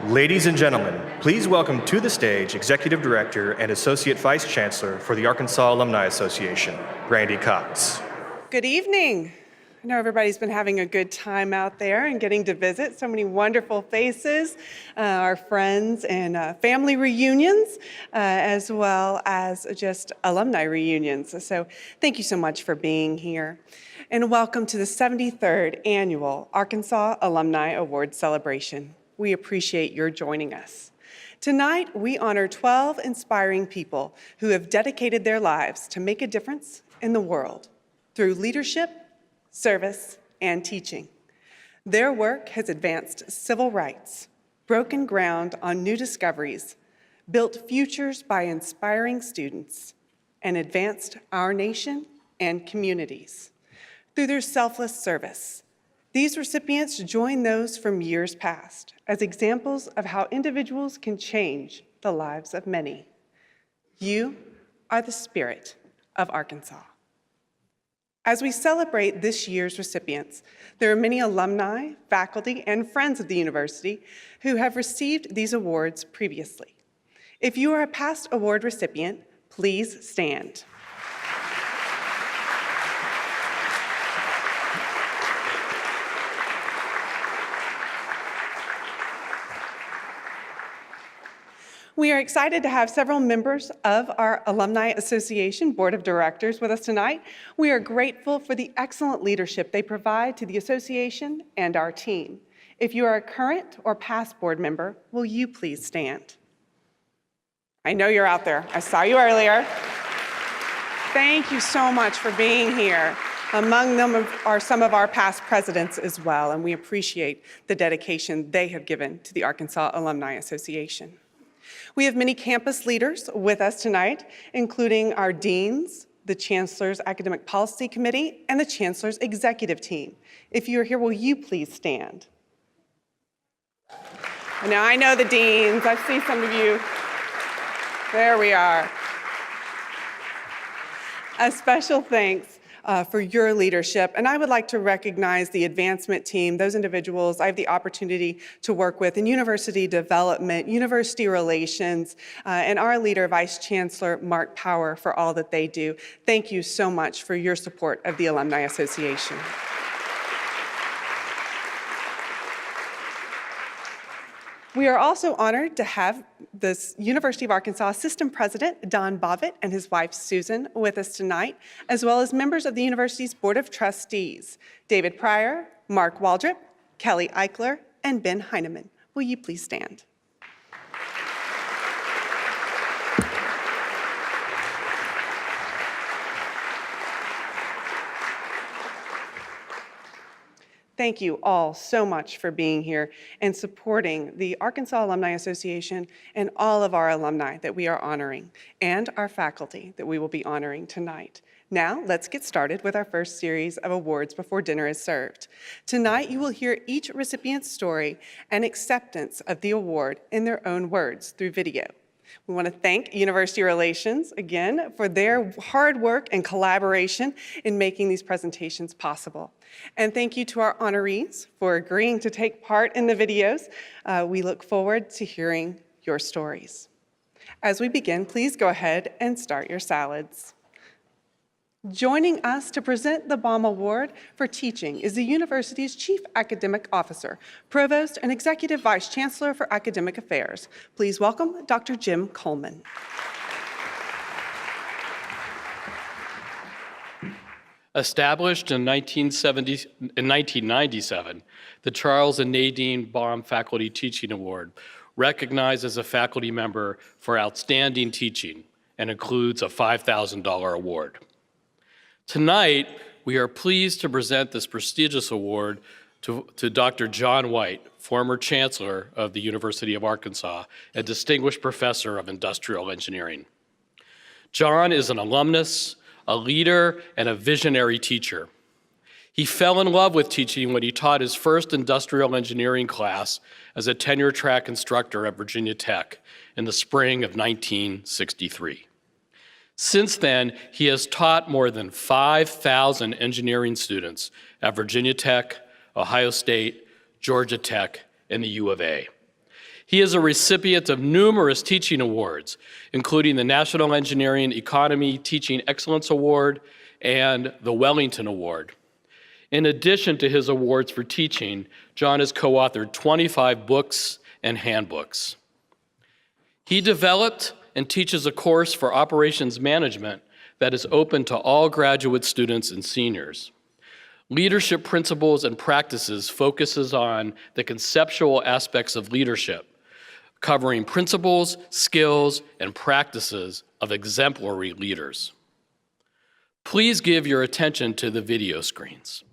Ladies and gentlemen, please welcome to the stage Executive Director and Associate Vice Chancellor for the Arkansas Alumni Association, Brandy Cox. Good evening. I know everybody's been having a good time out there and getting to visit so many wonderful faces, our friends and family reunions, as well as just alumni reunions. So thank you so much for being here. And welcome to the 73rd Annual Arkansas Alumni Awards Celebration. We appreciate your joining us. Tonight, we honor 12 inspiring people who have dedicated their lives to make a difference in the world through leadership, service, and teaching. Their work has advanced civil rights, broken ground on new discoveries, built futures by inspiring students, and advanced our nation and communities. Through their selfless service, these recipients join those from years past as examples of how individuals can change the lives of many. You are the spirit of Arkansas. As we celebrate this year's recipients, there are many alumni, faculty, and friends of the university who have received these awards previously. If you are a past award recipient, please stand. We are excited to have several members of our Alumni Association Board of Directors with us tonight. We are grateful for the excellent leadership they provide to the association and our team. If you are a current or past board member, will you please stand? I know you're out there. I saw you earlier. Thank you so much for being here. Among them are some of our past presidents as well, and we appreciate the dedication they have given to the Arkansas Alumni Association. We have many campus leaders with us tonight, including our deans, the Chancellor's Academic Policy Committee, and the Chancellor's Executive Team. If you're here, will you please stand? Now, I know the deans. I see some of you. There we are. A special thanks for your leadership. And I would like to recognize the advancement team, those individuals I have the opportunity to work with in university development, university relations, and our leader, Vice Chancellor Mark Power, for all that they do. Thank you so much for your support of the Alumni Association. We are also honored to have the University of Arkansas System President, Don Bobbitt, and his wife, Susan, with us tonight, as well as members of the university's Board of Trustees, David Pryor, Mark Waldrop, Kelly Eichler, and Ben Heineman. Will you please stand? Thank you all so much for being here and supporting the Arkansas Alumni Association and all of our alumni that we are honoring, and our faculty that we will be honoring tonight. Now, let's get started with our first series of awards before dinner is served. Tonight, you will hear each recipient's story and acceptance of the award in their own words through video. We want to thank University Relations, again, for their hard work and collaboration in making these presentations possible. And thank you to our honorees for agreeing to take part in the videos. We look forward to hearing your stories. As we begin, please go ahead and start your salads. Joining us to present the Baum Award for Teaching is the university's Chief Academic Officer, Provost, and Executive Vice Chancellor for Academic Affairs. Please welcome Dr. Jim Coleman. Established in 1997, the Charles and Nadine Baum Faculty Teaching Award recognizes a faculty member for outstanding teaching and includes a $5,000 award. Tonight, we are pleased to present this prestigious award to Dr. John White, former Chancellor of the University of Arkansas and Distinguished Professor of Industrial Engineering. John is an alumnus, a leader, and a visionary teacher. He fell in love with teaching when he taught his first industrial engineering class as a tenure-track instructor at Virginia Tech in the spring of 1963. Since then, he has taught more than 5,000 engineering students at Virginia Tech, Ohio State, Georgia Tech, and the U of A. He is a recipient of numerous teaching awards, including the National Engineering Economy Teaching Excellence Award and the Wellington Award. In addition to his awards for teaching, John has co-authored 25 books and handbooks. He developed and teaches a course for operations management that is open to all graduate students and seniors. Leadership Principles and Practices focuses on the conceptual aspects of leadership, covering principles, skills, and practices of exemplary leaders. Please give your attention to the video screens.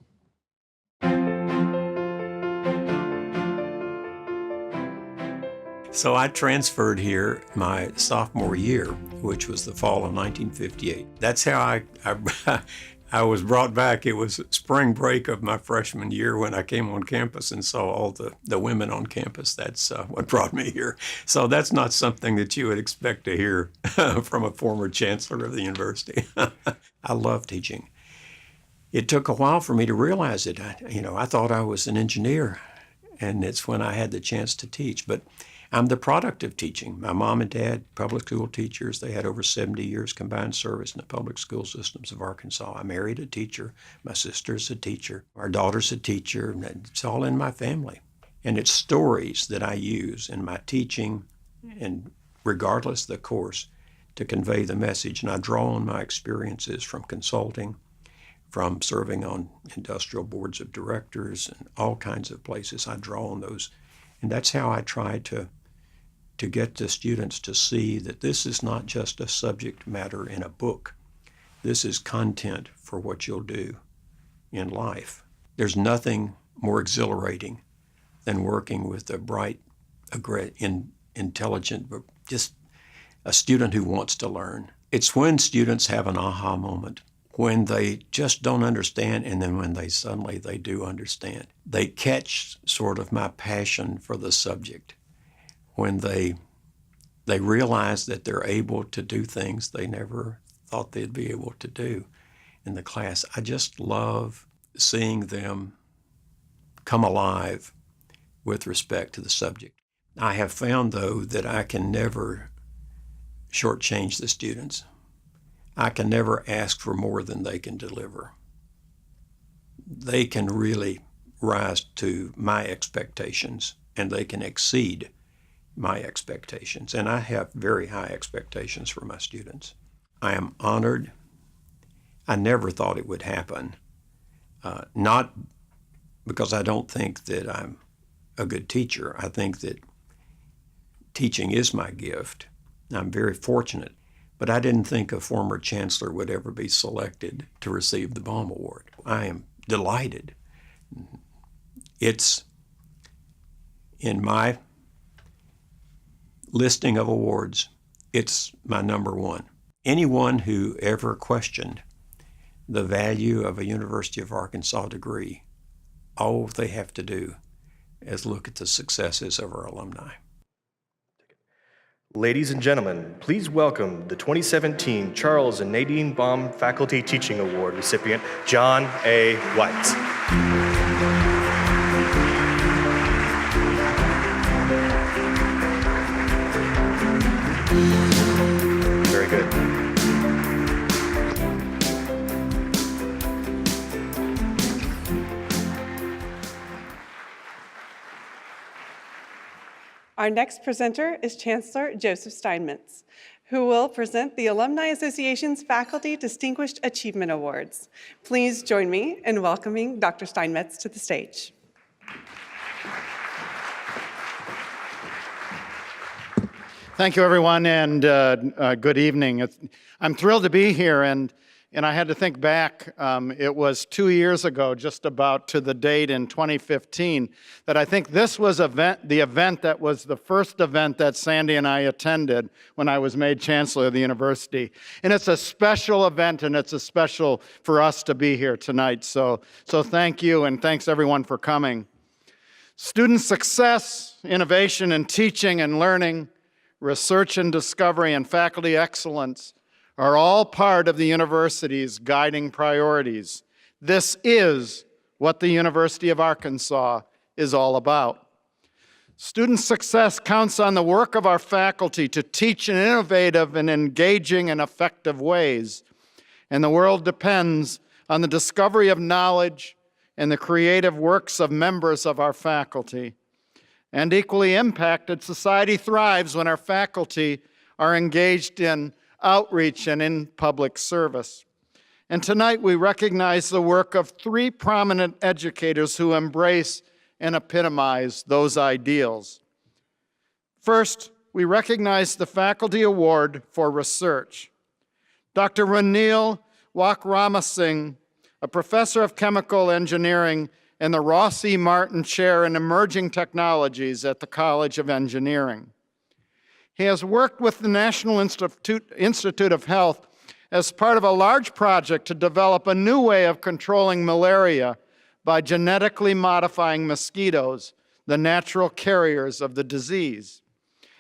So I transferred here my sophomore year, which was the fall of 1958. That's how I was brought back. It was spring break of my freshman year when I came on campus and saw all the women on campus. That's what brought me here. So that's not something that you would expect to hear from a former chancellor of the university. I love teaching. It took a while for me to realize it. I thought I was an engineer, and it's when I had the chance to teach. But I'm the product of teaching. My mom and dad, public school teachers, they had over 70 years combined service in the public school systems of Arkansas. I married a teacher. My sister's a teacher. Our daughter's a teacher. It's all in my family. And it's stories that I use in my teaching, and regardless of the course, to convey the message. And I draw on my experiences from consulting, from serving on industrial boards of directors and all kinds of places. I draw on those. And that's how I try to get the students to see that this is not just a subject matter in a book. This is content for what you'll do in life. There's nothing more exhilarating than working with a bright, intelligent, but just a student who wants to learn. It's when students have an aha moment, when they just don't understand, and then when they do understand. They catch sort of my passion for the subject. When they realize that they're able to do things they never thought they'd be able to do in the class. I just love seeing them come alive with respect to the subject. I have found, though, that I can never shortchange the students. I can never ask for more than they can deliver. They can really rise to my expectations, and they can exceed my expectations. And I have very high expectations for my students. I am honored. I never thought it would happen. Not because I don't think that I'm a good teacher. I think that teaching is my gift. I'm very fortunate. But I didn't think a former chancellor would ever be selected to receive the Baum Award. I am delighted. It's in my listing of awards, it's my number one. Anyone who ever questioned the value of a University of Arkansas degree, all they have to do is look at the successes of our alumni. Ladies and gentlemen, please welcome the 2017 Charles and Nadine Baum Faculty Teaching Award recipient, John A. White. Very good. Our next presenter is Chancellor Joseph Steinmetz, who will present the Alumni Association's Faculty Distinguished Achievement Awards. Please join me in welcoming Dr. Steinmetz to the stage. Thank you, everyone, and good evening. I'm thrilled to be here, and I had to think back. It was 2 years ago, just about to the date in 2015, that I think this was the event that was the first event that Sandy and I attended when I was made Chancellor of the University. And it's a special event, and it's a special for us to be here tonight. So thank you, and thanks everyone for coming. Student success, innovation in teaching and learning, research and discovery, and faculty excellence are all part of the university's guiding priorities. This is what the University of Arkansas is all about. Student success counts on the work of our faculty to teach in innovative and engaging and effective ways. And the world depends on the discovery of knowledge and the creative works of members of our faculty. And equally impacted, society thrives when our faculty are engaged in outreach and in public service. And tonight we recognize the work of 3 prominent educators who embrace and epitomize those ideals. First, we recognize the Faculty Award for Research. Dr. Ranil Wakramasinghe, a professor of chemical engineering and the Ross E. Martin Chair in Emerging Technologies at the College of Engineering. He has worked with the National Institute of Health as part of a large project to develop a new way of controlling malaria by genetically modifying mosquitoes, the natural carriers of the disease.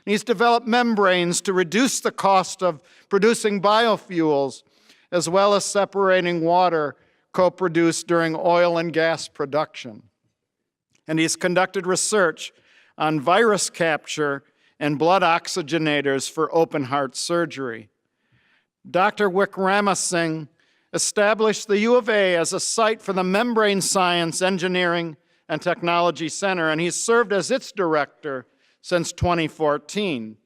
He's developed membranes to reduce the cost of producing biofuels, as well as separating water co-produced during oil and gas production. And he's conducted research on virus capture and blood oxygenators for open heart surgery. Dr. Wakramasinghe established the U of A as a site for the Membrane Science, Engineering, and Technology Center, and he's served as its director since 2014.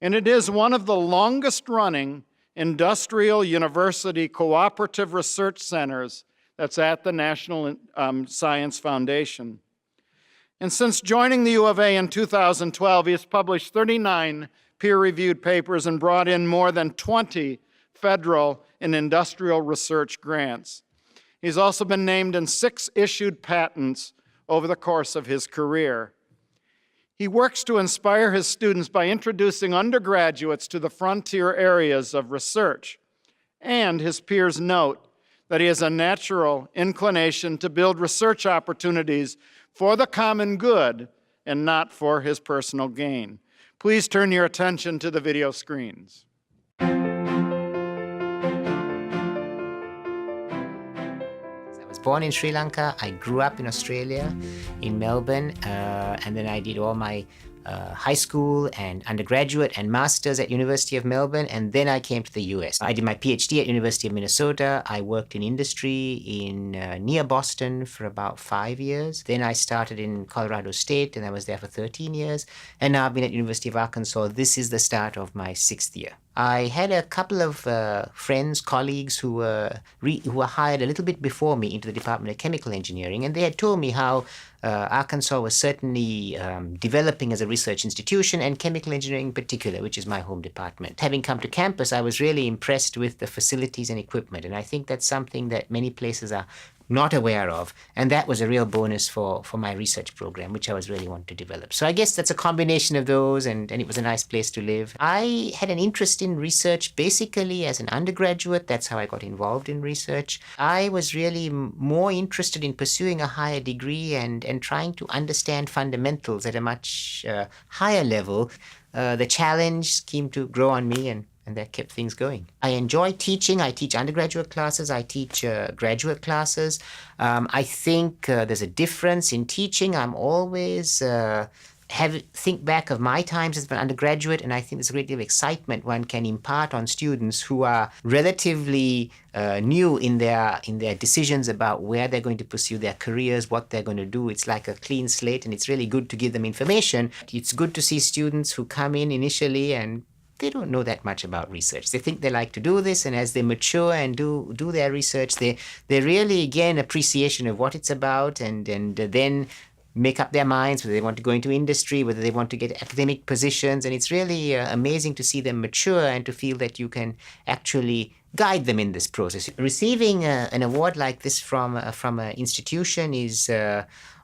And it is one of the longest-running industrial university cooperative research centers that's at the National Science Foundation. And since joining the U of A in 2012, he has published 39 peer-reviewed papers and brought in more than 20 federal and industrial research grants. He's also been named in 6 issued patents over the course of his career. He works to inspire his students by introducing undergraduates to the frontier areas of research. And his peers note that he has a natural inclination to build research opportunities for the common good and not for his personal gain. Please turn your attention to the video screens. I was born in Sri Lanka. I grew up in Australia, in Melbourne, and then I did all my high school and undergraduate and masters at University of Melbourne, and then I came to the US. I did my PhD at University of Minnesota. I worked in industry in near Boston for about 5 years. Then I started in Colorado State, and I was there for 13 years. And now I've been at University of Arkansas. This is the start of my 6th year. I had a couple of friends, colleagues who were hired a little bit before me into the Department of Chemical Engineering, and they had told me how Arkansas was certainly developing as a research institution, and chemical engineering in particular, which is my home department. Having come to campus, I was really impressed with the facilities and equipment, and I think that's something that many places are not aware of, and that was a real bonus for my research program, which I was really wanting to develop. So I guess that's a combination of those, and it was a nice place to live. I had an interest in research basically as an undergraduate. That's how I got involved in research. I was really more interested in pursuing a higher degree and trying to understand fundamentals at a much higher level. The challenge seemed to grow on me, and that kept things going. I enjoy teaching. I teach undergraduate classes. I teach graduate classes. I think there's a difference in teaching. I'm always think back of my times as an undergraduate, and I think there's a great deal of excitement one can impart on students who are relatively new in their decisions about where they're going to pursue their careers, what they're going to do. It's like a clean slate, and it's really good to give them information. It's good to see students who come in initially and they don't know that much about research. They think they like to do this, and as they mature and do their research, they really gain appreciation of what it's about, and then make up their minds whether they want to go into industry, whether they want to get academic positions. And it's really amazing to see them mature and to feel that you can actually guide them in this process. Receiving an award like this from an institution is,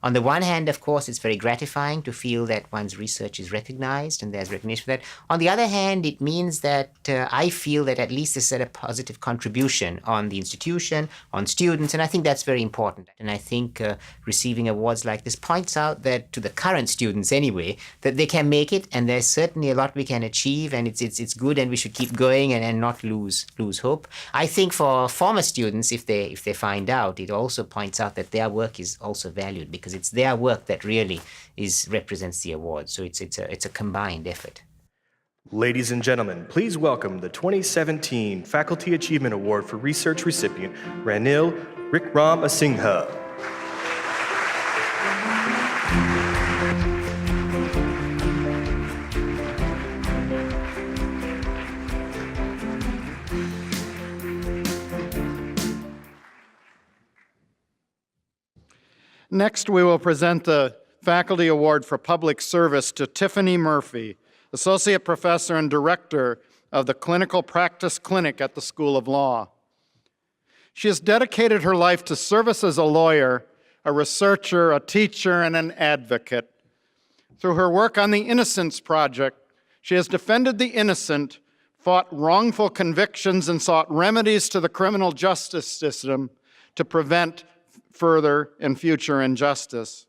on the one hand, of course, it's very gratifying to feel that one's research is recognized and there's recognition for that. On the other hand, it means that I feel that at least this had a positive contribution on the institution, on students, and I think that's very important. And I think receiving awards like this points out that, to the current students anyway, that they can make it, and there's certainly a lot we can achieve, and it's good, and we should keep going and not lose hope. I think for former students, if they find out, it also points out that their work is also valued, because professors. It's their work that really represents the award. So it's a combined effort. Ladies and gentlemen, please welcome the 2017 Faculty Achievement Award for Research recipient, Ranil Wickramasinghe. Next, we will present the Faculty Award for Public Service to Tiffany Murphy, Associate Professor and Director of the Clinical Practice Clinic at the School of Law. She has dedicated her life to service as a lawyer, a researcher, a teacher, and an advocate. Through her work on the Innocence Project, she has defended the innocent, fought wrongful convictions, and sought remedies to the criminal justice system to prevent further and future injustice.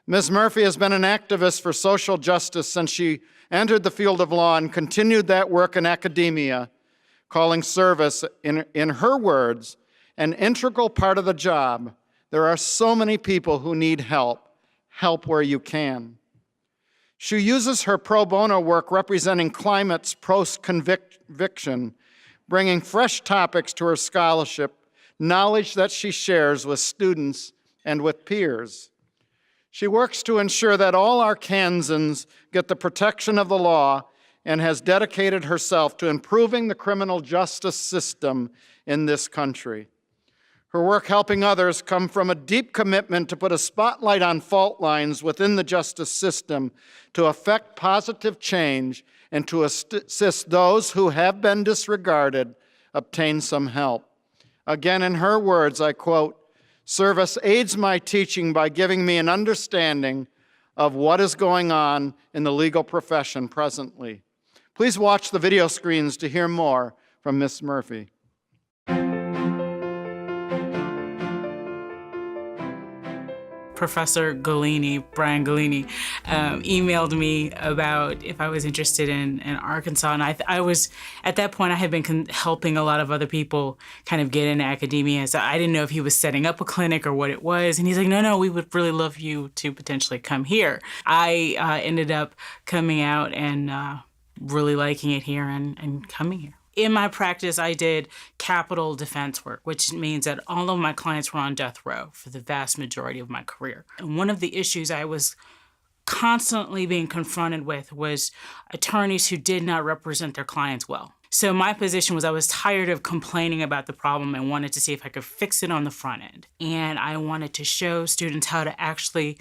Ms. Murphy has been an activist for social justice since she entered the field of law and continued that work in academia, calling service, in her words, an integral part of the job. There are so many people who need help. Help where you can. She uses her pro bono work representing climates post-conviction, bringing fresh topics to her scholarship, knowledge that she shares with students and with peers. She works to ensure that all Arkansans get the protection of the law and has dedicated herself to improving the criminal justice system in this country. Her work helping others comes from a deep commitment to put a spotlight on fault lines within the justice system to effect positive change and to assist those who have been disregarded obtain some help. Again, in her words, I quote, "Service aids my teaching by giving me an understanding of what is going on in the legal profession presently." Please watch the video screens to hear more from Ms. Murphy. Professor Golini, Brian Golini, emailed me about if I was interested in Arkansas. And I was, at that point, I had been helping a lot of other people kind of get into academia. So I didn't know if he was setting up a clinic or what it was. And he's like, no, we would really love you to potentially come here. I ended up coming out and really liking it here and coming here. In my practice, I did capital defense work, which means that all of my clients were on death row for the vast majority of my career. And one of the issues I was constantly being confronted with was attorneys who did not represent their clients well. So my position was I was tired of complaining about the problem and wanted to see if I could fix it on the front end. And I wanted to show students how to actually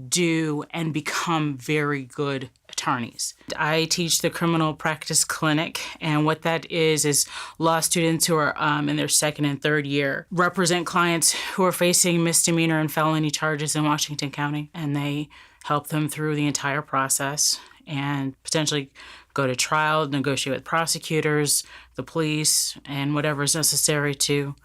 do and become very good attorneys. I teach the criminal practice clinic, and what that is law students who are in their second and third year represent clients who are facing misdemeanor and felony charges in Washington County, and they help them through the entire process and potentially go to trial, negotiate with prosecutors, the police, and whatever is necessary to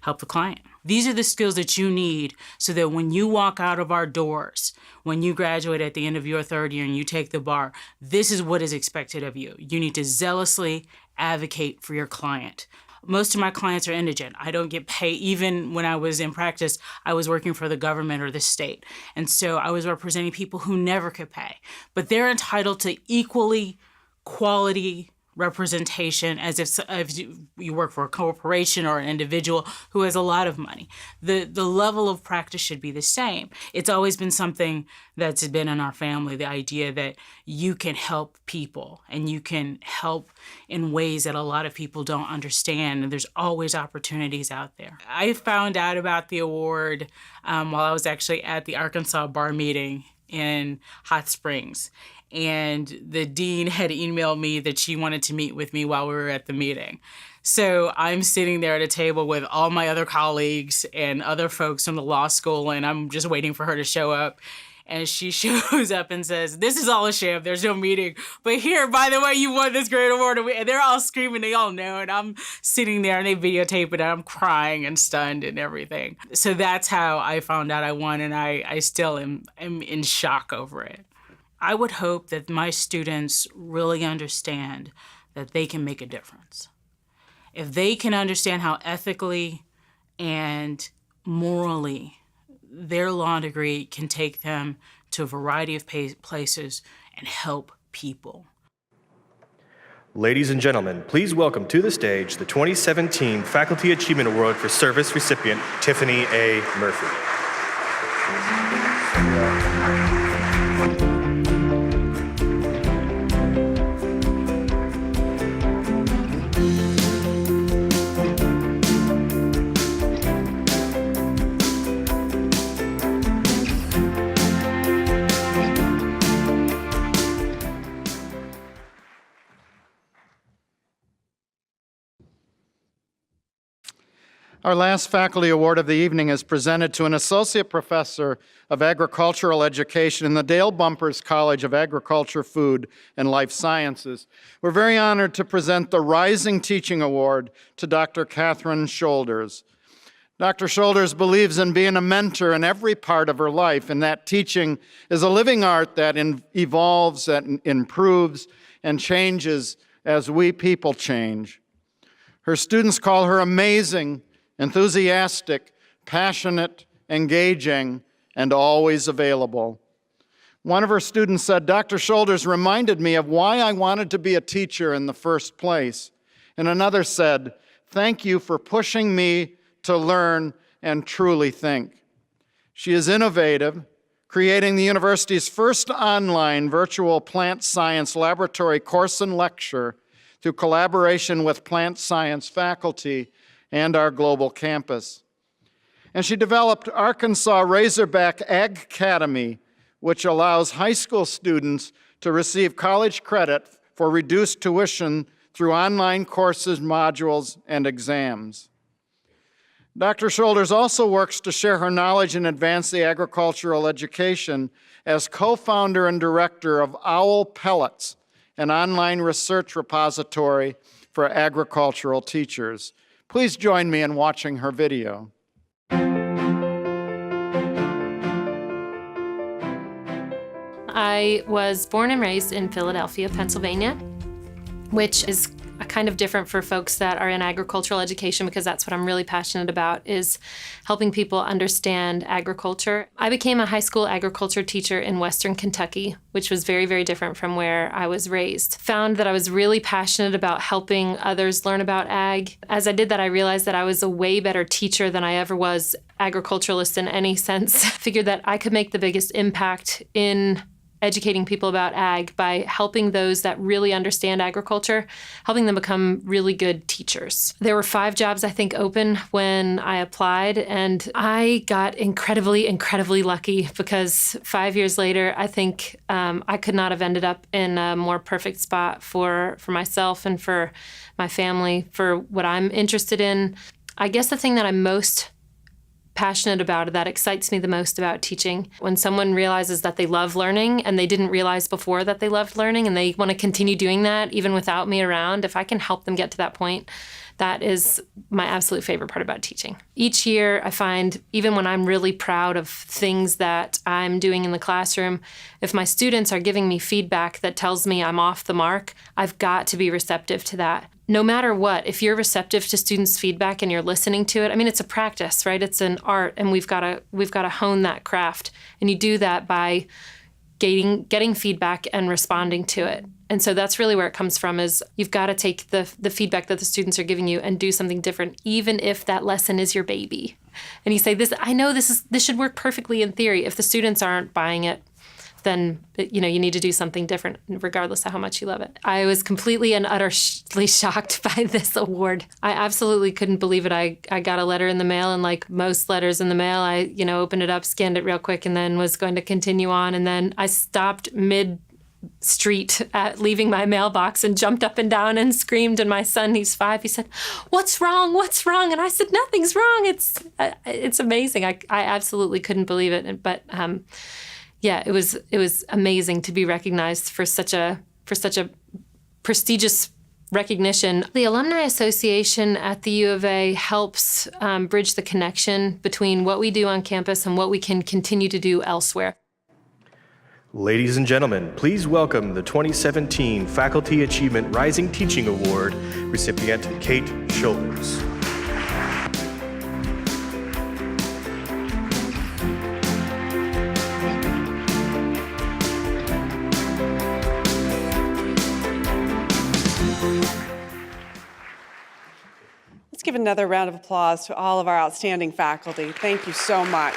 help the client. These are the skills that you need so that when you walk out of our doors, when you graduate at the end of your third year and you take the bar, this is what is expected of you. You need to zealously advocate for your client. Most of my clients are indigent. I don't get paid. Even when I was in practice, I was working for the government or the state. And so I was representing people who never could pay. But they're entitled to equally quality representation as if you work for a corporation or an individual who has a lot of money. The level of practice should be the same. It's always been something that's been in our family, the idea that you can help people and you can help in ways that a lot of people don't understand, and there's always opportunities out there. I found out about the award while I was actually at the Arkansas bar meeting in Hot Springs. And the dean had emailed me that she wanted to meet with me while we were at the meeting. So I'm sitting there at a table with all my other colleagues and other folks from the law school, and I'm just waiting for her to show up. And she shows up and says, "This is all a sham. There's no meeting. But here, by the way, you won this great award." And they're all screaming. They all know. And I'm sitting there and they videotape it. And I'm crying and stunned and everything. So that's how I found out I won. And I still am in shock over it. I would hope that my students really understand that they can make a difference. If they can understand how ethically and morally their law degree can take them to a variety of places and help people. Ladies and gentlemen, please welcome to the stage the 2017 Faculty Achievement Award for Service recipient, Tiffany A. Murphy. Our last faculty award of the evening is presented to an associate professor of agricultural education in the Dale Bumpers College of Agriculture, Food, and Life Sciences. We're very honored to present the Rising Teaching Award to Dr. Catherine Shoulders. Dr. Shoulders believes in being a mentor in every part of her life, and that teaching is a living art that evolves, that improves, and changes as we people change. Her students call her amazing, enthusiastic, passionate, engaging, and always available. One of her students said, "Dr. Shoulders reminded me of why I wanted to be a teacher in the first place." And another said, "Thank you for pushing me to learn and truly think." She is innovative, creating the university's first online virtual plant science laboratory course and lecture through collaboration with plant science faculty and our global campus. And she developed Arkansas Razorback Ag Academy, which allows high school students to receive college credit for reduced tuition through online courses, modules, and exams. Dr. Shoulders also works to share her knowledge and advance the agricultural education as co-founder and director of Owl Pellets, an online research repository for agricultural teachers. Please join me in watching her video. I was born and raised in Philadelphia, Pennsylvania, which is kind of different for folks that are in agricultural education because that's what I'm really passionate about, is helping people understand agriculture. I became a high school agriculture teacher in Western Kentucky, which was very, very different from where I was raised. Found that I was really passionate about helping others learn about ag. As I did that, I realized that I was a way better teacher than I ever was agriculturalist in any sense. Figured that I could make the biggest impact in educating people about ag by helping those that really understand agriculture, helping them become really good teachers. There were 5 jobs, I think, open when I applied, and I got incredibly, incredibly lucky because 5 years later, I think I could not have ended up in a more perfect spot for myself and for my family, for what I'm interested in. I guess the thing that I'm most passionate about, that excites me the most about teaching, when someone realizes that they love learning and they didn't realize before that they loved learning and they want to continue doing that even without me around, if I can help them get to that point, that is my absolute favorite part about teaching. Each year I find, even when I'm really proud of things that I'm doing in the classroom, if my students are giving me feedback that tells me I'm off the mark, I've got to be receptive to that. No matter what, if you're receptive to students' feedback and you're listening to it, I mean, it's a practice, right? It's an art, and we've got to hone that craft. And you do that by getting feedback and responding to it. And so that's really where it comes from, is you've got to take the feedback that the students are giving you and do something different, even if that lesson is your baby. And you say, I know this should work perfectly in theory. If the students aren't buying it, then you need to do something different regardless of how much you love it. I was completely and utterly shocked by this award. I absolutely couldn't believe it. I got a letter in the mail, and like most letters in the mail, I opened it up, scanned it real quick, and then was going to continue on. And then I stopped mid-street at leaving my mailbox and jumped up and down and screamed. And my son, he's 5, he said, "What's wrong? What's wrong?" And I said, "Nothing's wrong. It's amazing." I absolutely couldn't believe it. But yeah, it was amazing to be recognized for such a prestigious recognition. The Alumni Association at the U of A helps bridge the connection between what we do on campus and what we can continue to do elsewhere. Ladies and gentlemen, please welcome the 2017 Faculty Achievement Rising Teaching Award recipient, Kate Shoulders. Let's give another round of applause to all of our outstanding faculty. Thank you so much.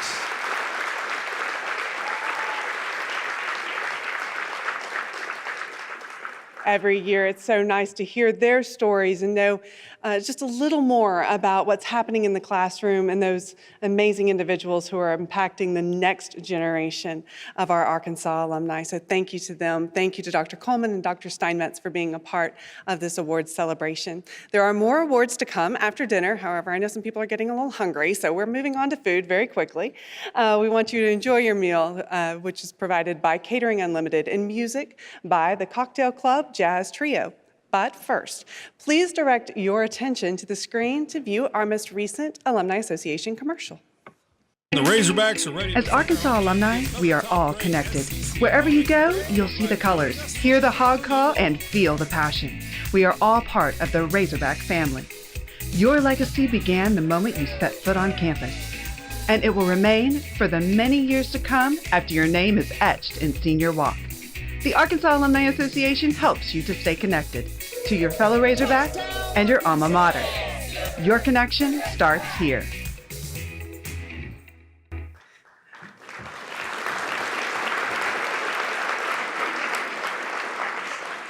Every year, it's so nice to hear their stories and know just a little more about what's happening in the classroom and those amazing individuals who are impacting the next generation of our Arkansas alumni. So thank you to them. Thank you to Dr. Coleman and Dr. Steinmetz for being a part of this awards celebration. There are more awards to come after dinner. However, I know some people are getting a little hungry, so we're moving on to food very quickly. We want you to enjoy your meal, which is provided by Catering Unlimited, and music by the Cocktail Club Jazz Trio. But first, please direct your attention to the screen to view our most recent Alumni Association commercial. The Razorbacks are ready. As Arkansas alumni, we are all connected. Wherever you go, you'll see the colors, hear the hog call, and feel the passion. We are all part of the Razorback family. Your legacy began the moment you set foot on campus, and it will remain for the many years to come after your name is etched in Senior Walk. The Arkansas Alumni Association helps you to stay connected to your fellow Razorback and your alma mater. Your connection starts here.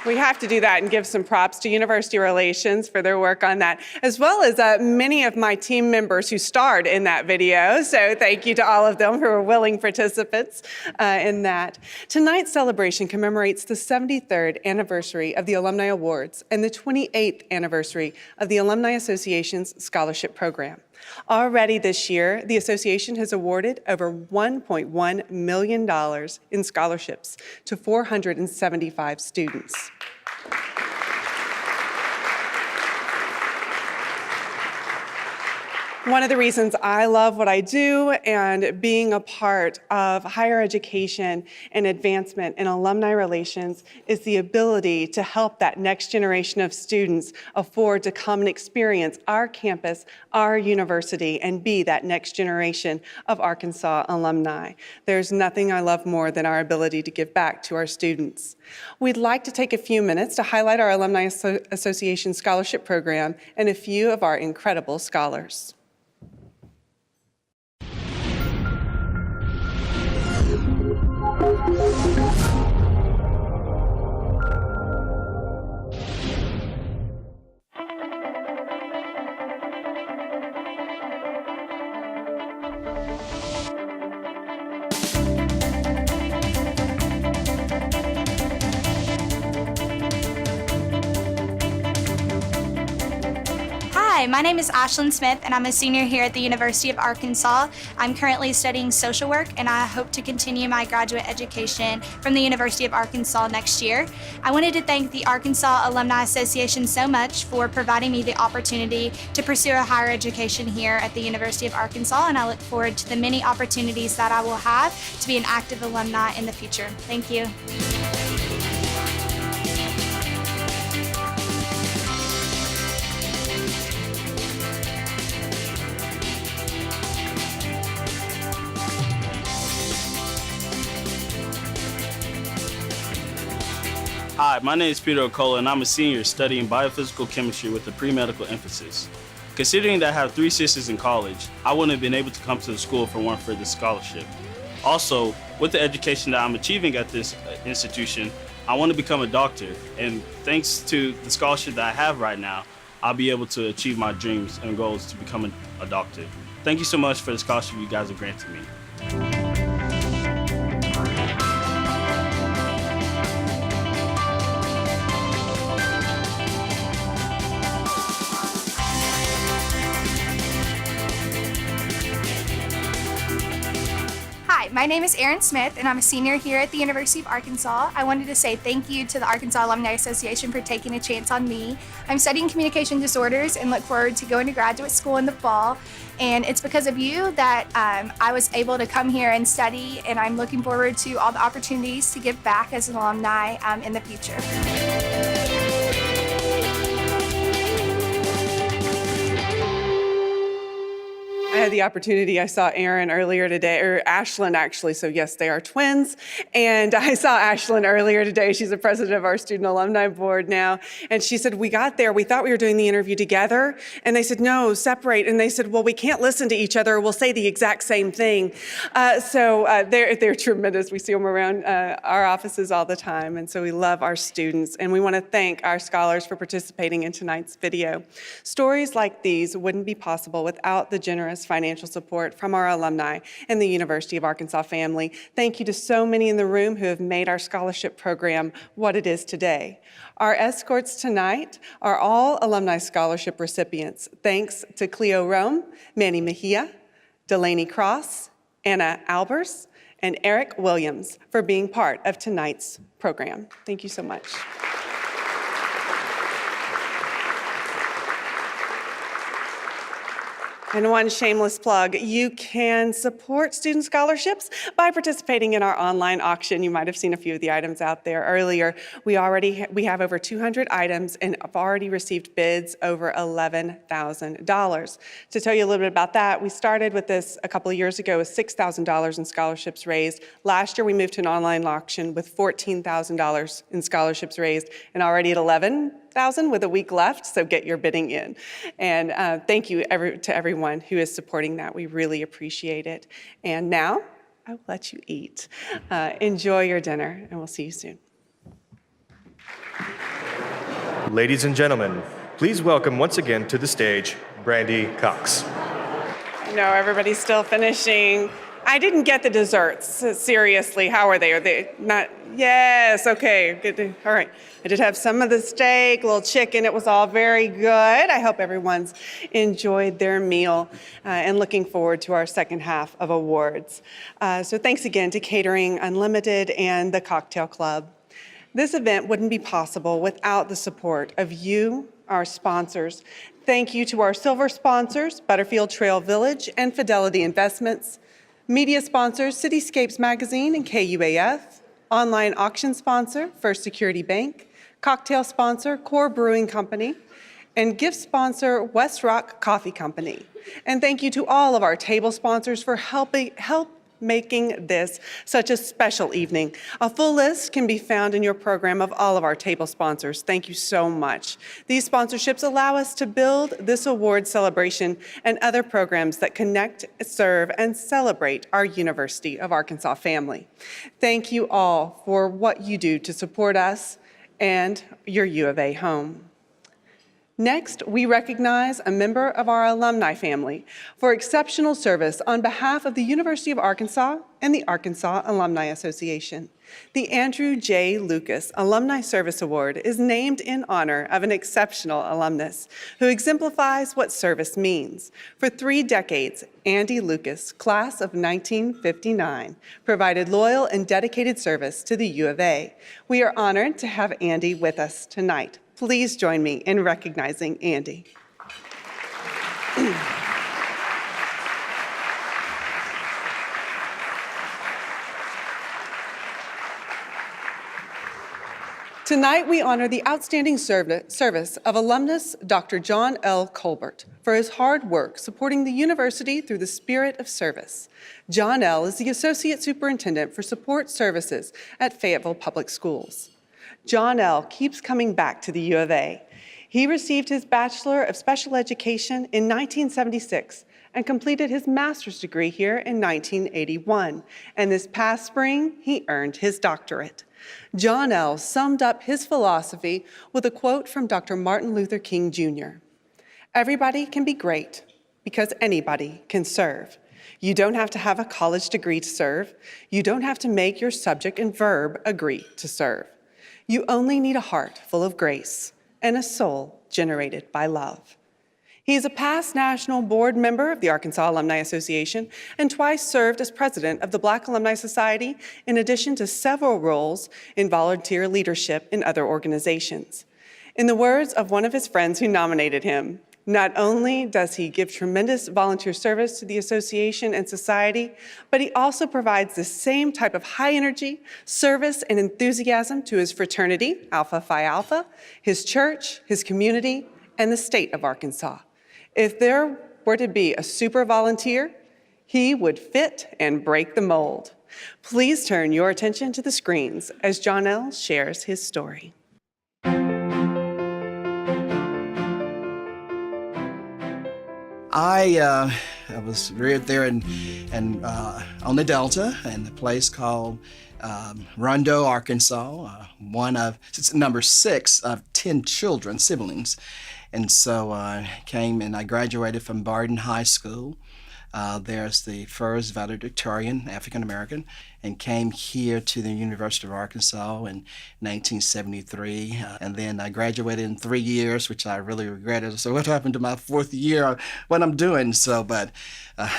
We have to do that and give some props to University Relations for their work on that, as well as many of my team members who starred in that video. So thank you to all of them who were willing participants in that. Tonight's celebration commemorates the 73rd anniversary of the Alumni Awards and the 28th anniversary of the Alumni Association's scholarship program. Already this year, the association has awarded over $1.1 million in scholarships to 475 students. One of the reasons I love what I do and being a part of higher education and advancement in alumni relations is the ability to help that next generation of students afford to come and experience our campus, our university, and be that next generation of Arkansas alumni. There's nothing I love more than our ability to give back to our students. We'd like to take a few minutes to highlight our Alumni Association Scholarship Program and a few of our incredible scholars. Hi, my name is Ashlyn Smith, and I'm a senior here at the University of Arkansas. I'm currently studying social work, and I hope to continue my graduate education from the University of Arkansas next year. I wanted to thank the Arkansas Alumni Association so much for providing me the opportunity to pursue a higher education here at the University of Arkansas, and I look forward to the many opportunities that I will have to be an active alumni in the future. Thank you. Hi, my name is Peter Okola, and I'm a senior studying biophysical chemistry with a pre-medical emphasis. Considering that I have 3 sisters in college, I wouldn't have been able to come to the school if it weren't for this scholarship. Also, with the education that I'm achieving at this institution, I want to become a doctor, and thanks to the scholarship that I have right now, I'll be able to achieve my dreams and goals to become a doctor. Thank you so much for the scholarship you guys have granted me. Hi, my name is Erin Smith, and I'm a senior here at the University of Arkansas. I wanted to say thank you to the Arkansas Alumni Association for taking a chance on me. I'm studying communication disorders and look forward to going to graduate school in the fall. And it's because of you that I was able to come here and study, and I'm looking forward to all the opportunities to give back as an alumni in the future. I had the opportunity, I saw Erin earlier today, or Ashlyn actually, so yes, they are twins. And I saw Ashlyn earlier today. She's the president of our Student Alumni Board now. And she said, we got there, we thought we were doing the interview together. And they said, no, separate. And they said, well, we can't listen to each other. We'll say the exact same thing. They're tremendous. We see them around our offices all the time. And so we love our students. And we want to thank our scholars for participating in tonight's video. Stories like these wouldn't be possible without the generous financial support from our alumni and the University of Arkansas family. Thank you to so many in the room who have made our scholarship program what it is today. Our escorts tonight are all Alumni Scholarship recipients. Thanks to Cleo Rome, Manny Mejia, Delaney Cross, Anna Albers, and Eric Williams for being part of tonight's program. Thank you so much. And one shameless plug, you can support student scholarships by participating in our online auction. You might have seen a few of the items out there earlier. We have over 200 items and have already received bids over $11,000. To tell you a little bit about that, we started with this a couple of years ago with $6,000 in scholarships raised. Last year we moved to an online auction with $14,000 in scholarships raised and already at $11,000 with a week left, so get your bidding in. And thank you to everyone who is supporting that. We really appreciate it. And now, I'll let you eat. Enjoy your dinner, and we'll see you soon. Ladies and gentlemen, please welcome once again to the stage, Brandy Cox. I know everybody's still finishing. I didn't get the desserts. Seriously, how are they? Are they not? Yes, okay, good. All right. I did have some of the steak, a little chicken. It was all very good. I hope everyone's enjoyed their meal and looking forward to our second half of awards. So thanks again to Catering Unlimited and the Cocktail Club. This event wouldn't be possible without the support of you, our sponsors. Thank you to our silver sponsors, Butterfield Trail Village and Fidelity Investments. Media sponsors, Cityscapes Magazine and KUAF. Online auction sponsor, First Security Bank. Cocktail sponsor, Core Brewing Company. And gift sponsor, West Rock Coffee Company. And thank you to all of our table sponsors for help making this such a special evening. A full list can be found in your program of all of our table sponsors. Thank you so much. These sponsorships allow us to build this award celebration and other programs that connect, serve, and celebrate our University of Arkansas family. Thank you all for what you do to support us and your U of A home. Next, we recognize a member of our alumni family for exceptional service on behalf of the University of Arkansas and the Arkansas Alumni Association. The Andrew J. Lucas Alumni Service Award is named in honor of an exceptional alumnus who exemplifies what service means. For 3 decades, Andy Lucas, class of 1959, provided loyal and dedicated service to the U of A. We are honored to have Andy with us tonight. Please join me in recognizing Andy. Tonight, we honor the outstanding service of alumnus Dr. John L. Colbert for his hard work supporting the university through the spirit of service. John L. is the Associate Superintendent for Support Services at Fayetteville Public Schools. John L. keeps coming back to the U of A. He received his Bachelor of Special Education in 1976 and completed his master's degree here in 1981. And this past spring, he earned his doctorate. John L. summed up his philosophy with a quote from Dr. Martin Luther King Jr. "Everybody can be great because anybody can serve. You don't have to have a college degree to serve. You don't have to make your subject and verb agree to serve. You only need a heart full of grace and a soul generated by love." He is a past national board member of the Arkansas Alumni Association and twice served as president of the Black Alumni Society, in addition to several roles in volunteer leadership in other organizations. In the words of one of his friends who nominated him, not only does he give tremendous volunteer service to the association and society, but he also provides the same type of high energy, service, and enthusiasm to his fraternity, Alpha Phi Alpha, his church, his community, and the state of Arkansas. If there were to be a super volunteer, he would fit and break the mold. Please turn your attention to the screens as Jonell shares his story. I was reared there on the Delta in a place called Rondo, Arkansas, number 6 of 10 children, siblings. And so I came and I graduated from Barden High School. There's the first valedictorian, African American, and came here to the University of Arkansas in 1973. And then I graduated in 3 years, which I really regretted. So what happened to my 4th year, what I'm doing? So, but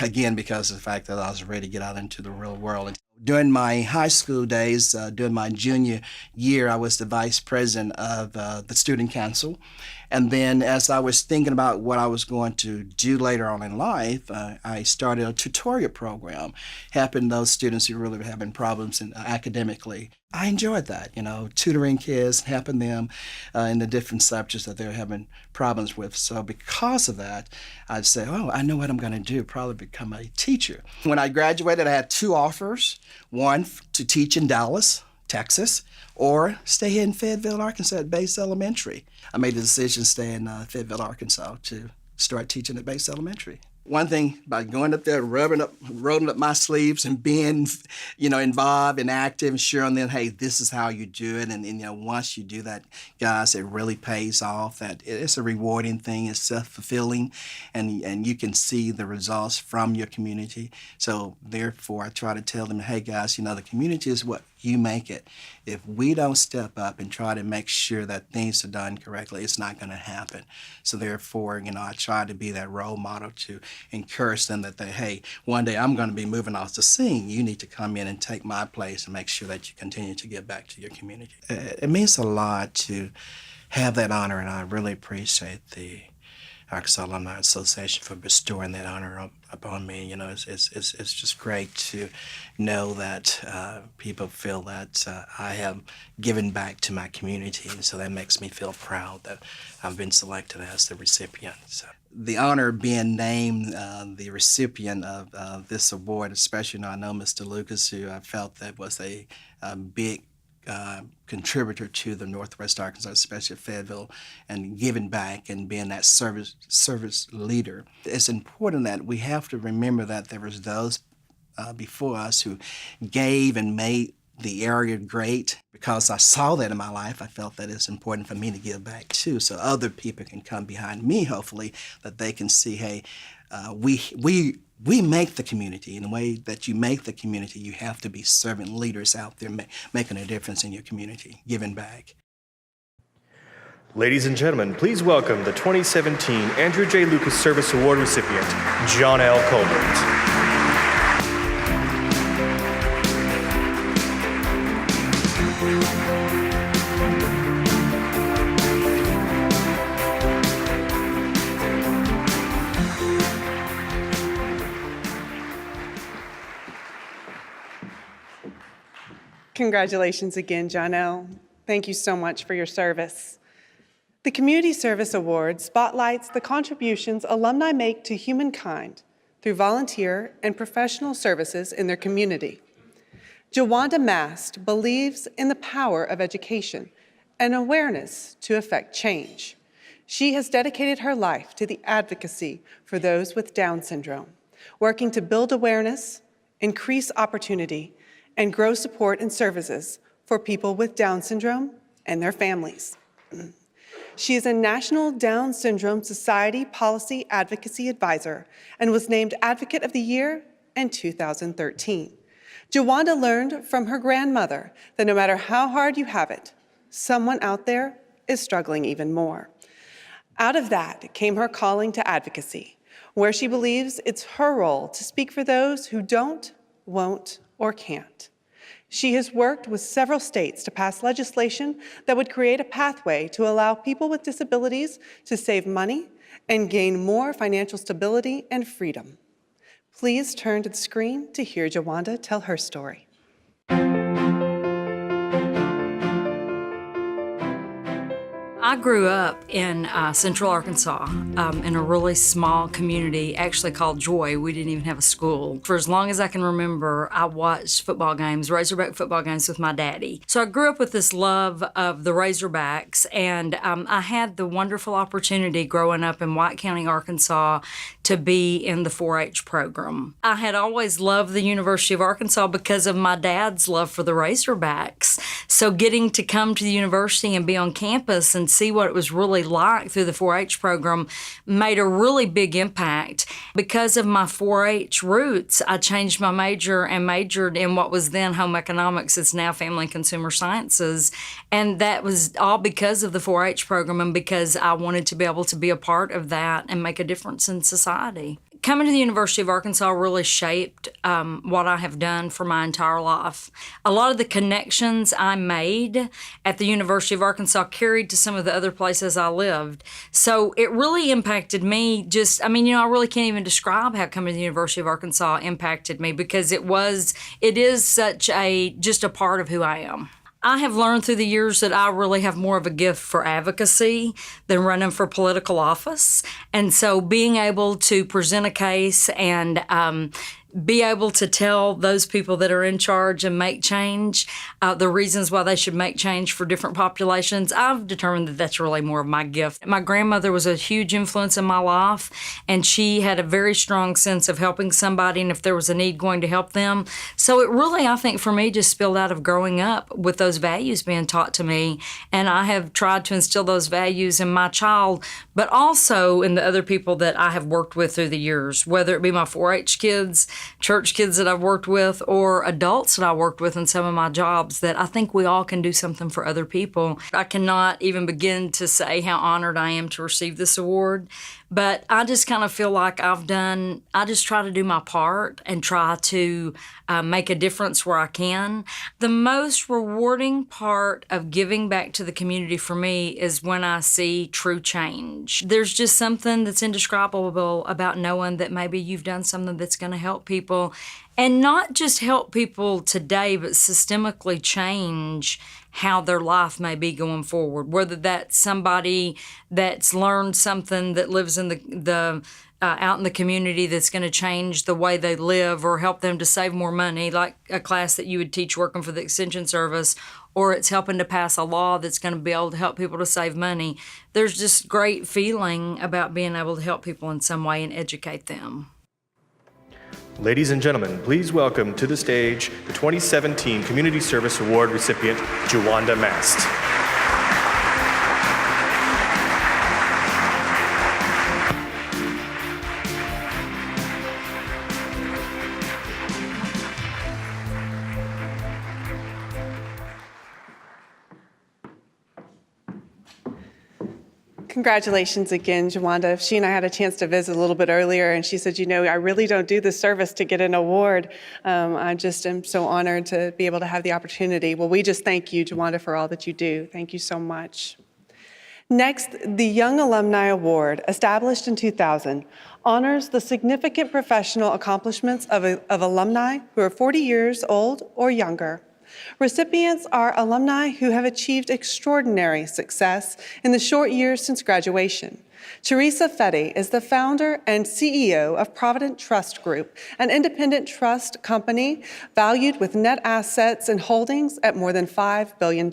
again, because of the fact that I was ready to get out into the real world. During my high school days, during my junior year, I was the vice president of the student council. And then as I was thinking about what I was going to do later on in life, I started a tutorial program, helping those students who really were having problems academically. I enjoyed that, tutoring kids, helping them in the different subjects that they're having problems with. So because of that, I'd say, oh, I know what I'm going to do, probably become a teacher. When I graduated, I had 2 offers, one to teach in Dallas, Texas, or stay here in Fayetteville, Arkansas at Base Elementary. I made the decision to stay in Fayetteville, Arkansas to start teaching at Base Elementary. One thing, by going up there, rolling up my sleeves and being, involved and active and showing them, hey, this is how you do it. And once you do that, guys, it really pays off. That it's a rewarding thing. It's self-fulfilling, and you can see the results from your community. So therefore, I try to tell them, hey, guys, the community is what you make it. If we don't step up and try to make sure that things are done correctly, it's not going to happen. So therefore, I try to be that role model to encourage them that hey, one day I'm going to be moving off the scene. You need to come in and take my place and make sure that you continue to give back to your community. It means a lot to have that honor, and I really appreciate the Arkansas Alumni Association for bestowing that honor upon me. It's just great to know that people feel that I have given back to my community, and so that makes me feel proud that I've been selected as the recipient. So the honor of being named the recipient of this award, especially I know Mr. Lucas, who I felt that was a big contributor to the Northwest Arkansas, especially Fayetteville, and giving back and being that service leader. It's important that we have to remember that there was those before us who gave and made the area great. Because I saw that in my life, I felt that it's important for me to give back too, so other people can come behind me, hopefully, that they can see, hey, we make the community. In the way that you make the community, you have to be servant leaders out there making a difference in your community, giving back. Ladies and gentlemen, please welcome the 2017 Andrew J. Lucas Service Award recipient, John L. Colbert. Congratulations again, Jonell. Thank you so much for your service. The Community Service Award spotlights the contributions alumni make to humankind through volunteer and professional services in their community. Jawanda Mast believes in the power of education and awareness to affect change. She has dedicated her life to the advocacy for those with Down syndrome, working to build awareness, increase opportunity, and grow support and services for people with Down syndrome and their families. She is a National Down Syndrome Society Policy Advocacy Advisor and was named Advocate of the Year in 2013. Jawanda learned from her grandmother that no matter how hard you have it, someone out there is struggling even more. Out of that came her calling to advocacy, where she believes it's her role to speak for those who don't, won't, or can't. She has worked with several states to pass legislation that would create a pathway to allow people with disabilities to save money and gain more financial stability and freedom. Please turn to the screen to hear Jawanda tell her story. I grew up in Central Arkansas in a really small community actually called Joy. We didn't even have a school. For as long as I can remember, I watched football games, Razorback football games with my daddy. So I grew up with this love of the Razorbacks, and I had the wonderful opportunity growing up in White County, Arkansas, to be in the 4-H program. I had always loved the University of Arkansas because of my dad's love for the Razorbacks. So getting to come to the university and be on campus and see what it was really like through the 4-H program made a really big impact. Because of my 4-H roots, I changed my major and majored in what was then home economics. It's now family and consumer sciences. And that was all because of the 4-H program and because I wanted to be able to be a part of that and make a difference in society. Coming to the University of Arkansas really shaped what I have done for my entire life. A lot of the connections I made at the University of Arkansas carried to some of the other places I lived. So it really impacted me I really can't even describe how coming to the University of Arkansas impacted me because it is such just a part of who I am. I have learned through the years that I really have more of a gift for advocacy than running for political office. And so being able to present a case and be able to tell those people that are in charge and make change, the reasons why they should make change for different populations, I've determined that that's really more of my gift. My grandmother was a huge influence in my life, and she had a very strong sense of helping somebody and if there was a need, going to help them. So it really, I think, for me, just spilled out of growing up with those values being taught to me, and I have tried to instill those values in my child, but also in the other people that I have worked with through the years, whether it be my 4-H kids, church kids that I've worked with, or adults that I worked with in some of my jobs, that I think we all can do something for other people. I cannot even begin to say how honored I am to receive this award, but I just kind of feel like I just try to do my part and try to make a difference where I can. The most rewarding part of giving back to the community for me is when I see true change. There's just something that's indescribable about knowing that maybe you've done something that's going to help people, and not just help people today, but systemically change how their life may be going forward, whether that's somebody that's learned something that lives in the out in the community that's going to change the way they live or help them to save more money, like a class that you would teach working for the Extension Service, or it's helping to pass a law that's going to be able to help people to save money. There's just great feeling about being able to help people in some way and educate them. Ladies and gentlemen, please welcome to the stage the 2017 Community Service Award recipient, Juwanda Mast. Congratulations again, Juwanda. She and I had a chance to visit a little bit earlier, and she said, I really don't do this service to get an award. I just am so honored to be able to have the opportunity. Well, we just thank you, Juwanda, for all that you do. Thank you so much. Next, the Young Alumni Award, established in 2000, honors the significant professional accomplishments of alumni who are 40 years old or younger. Recipients are alumni who have achieved extraordinary success in the short years since graduation. Teresa Fetty is the founder and CEO of Provident Trust Group, an independent trust company valued with net assets and holdings at more than $5 billion.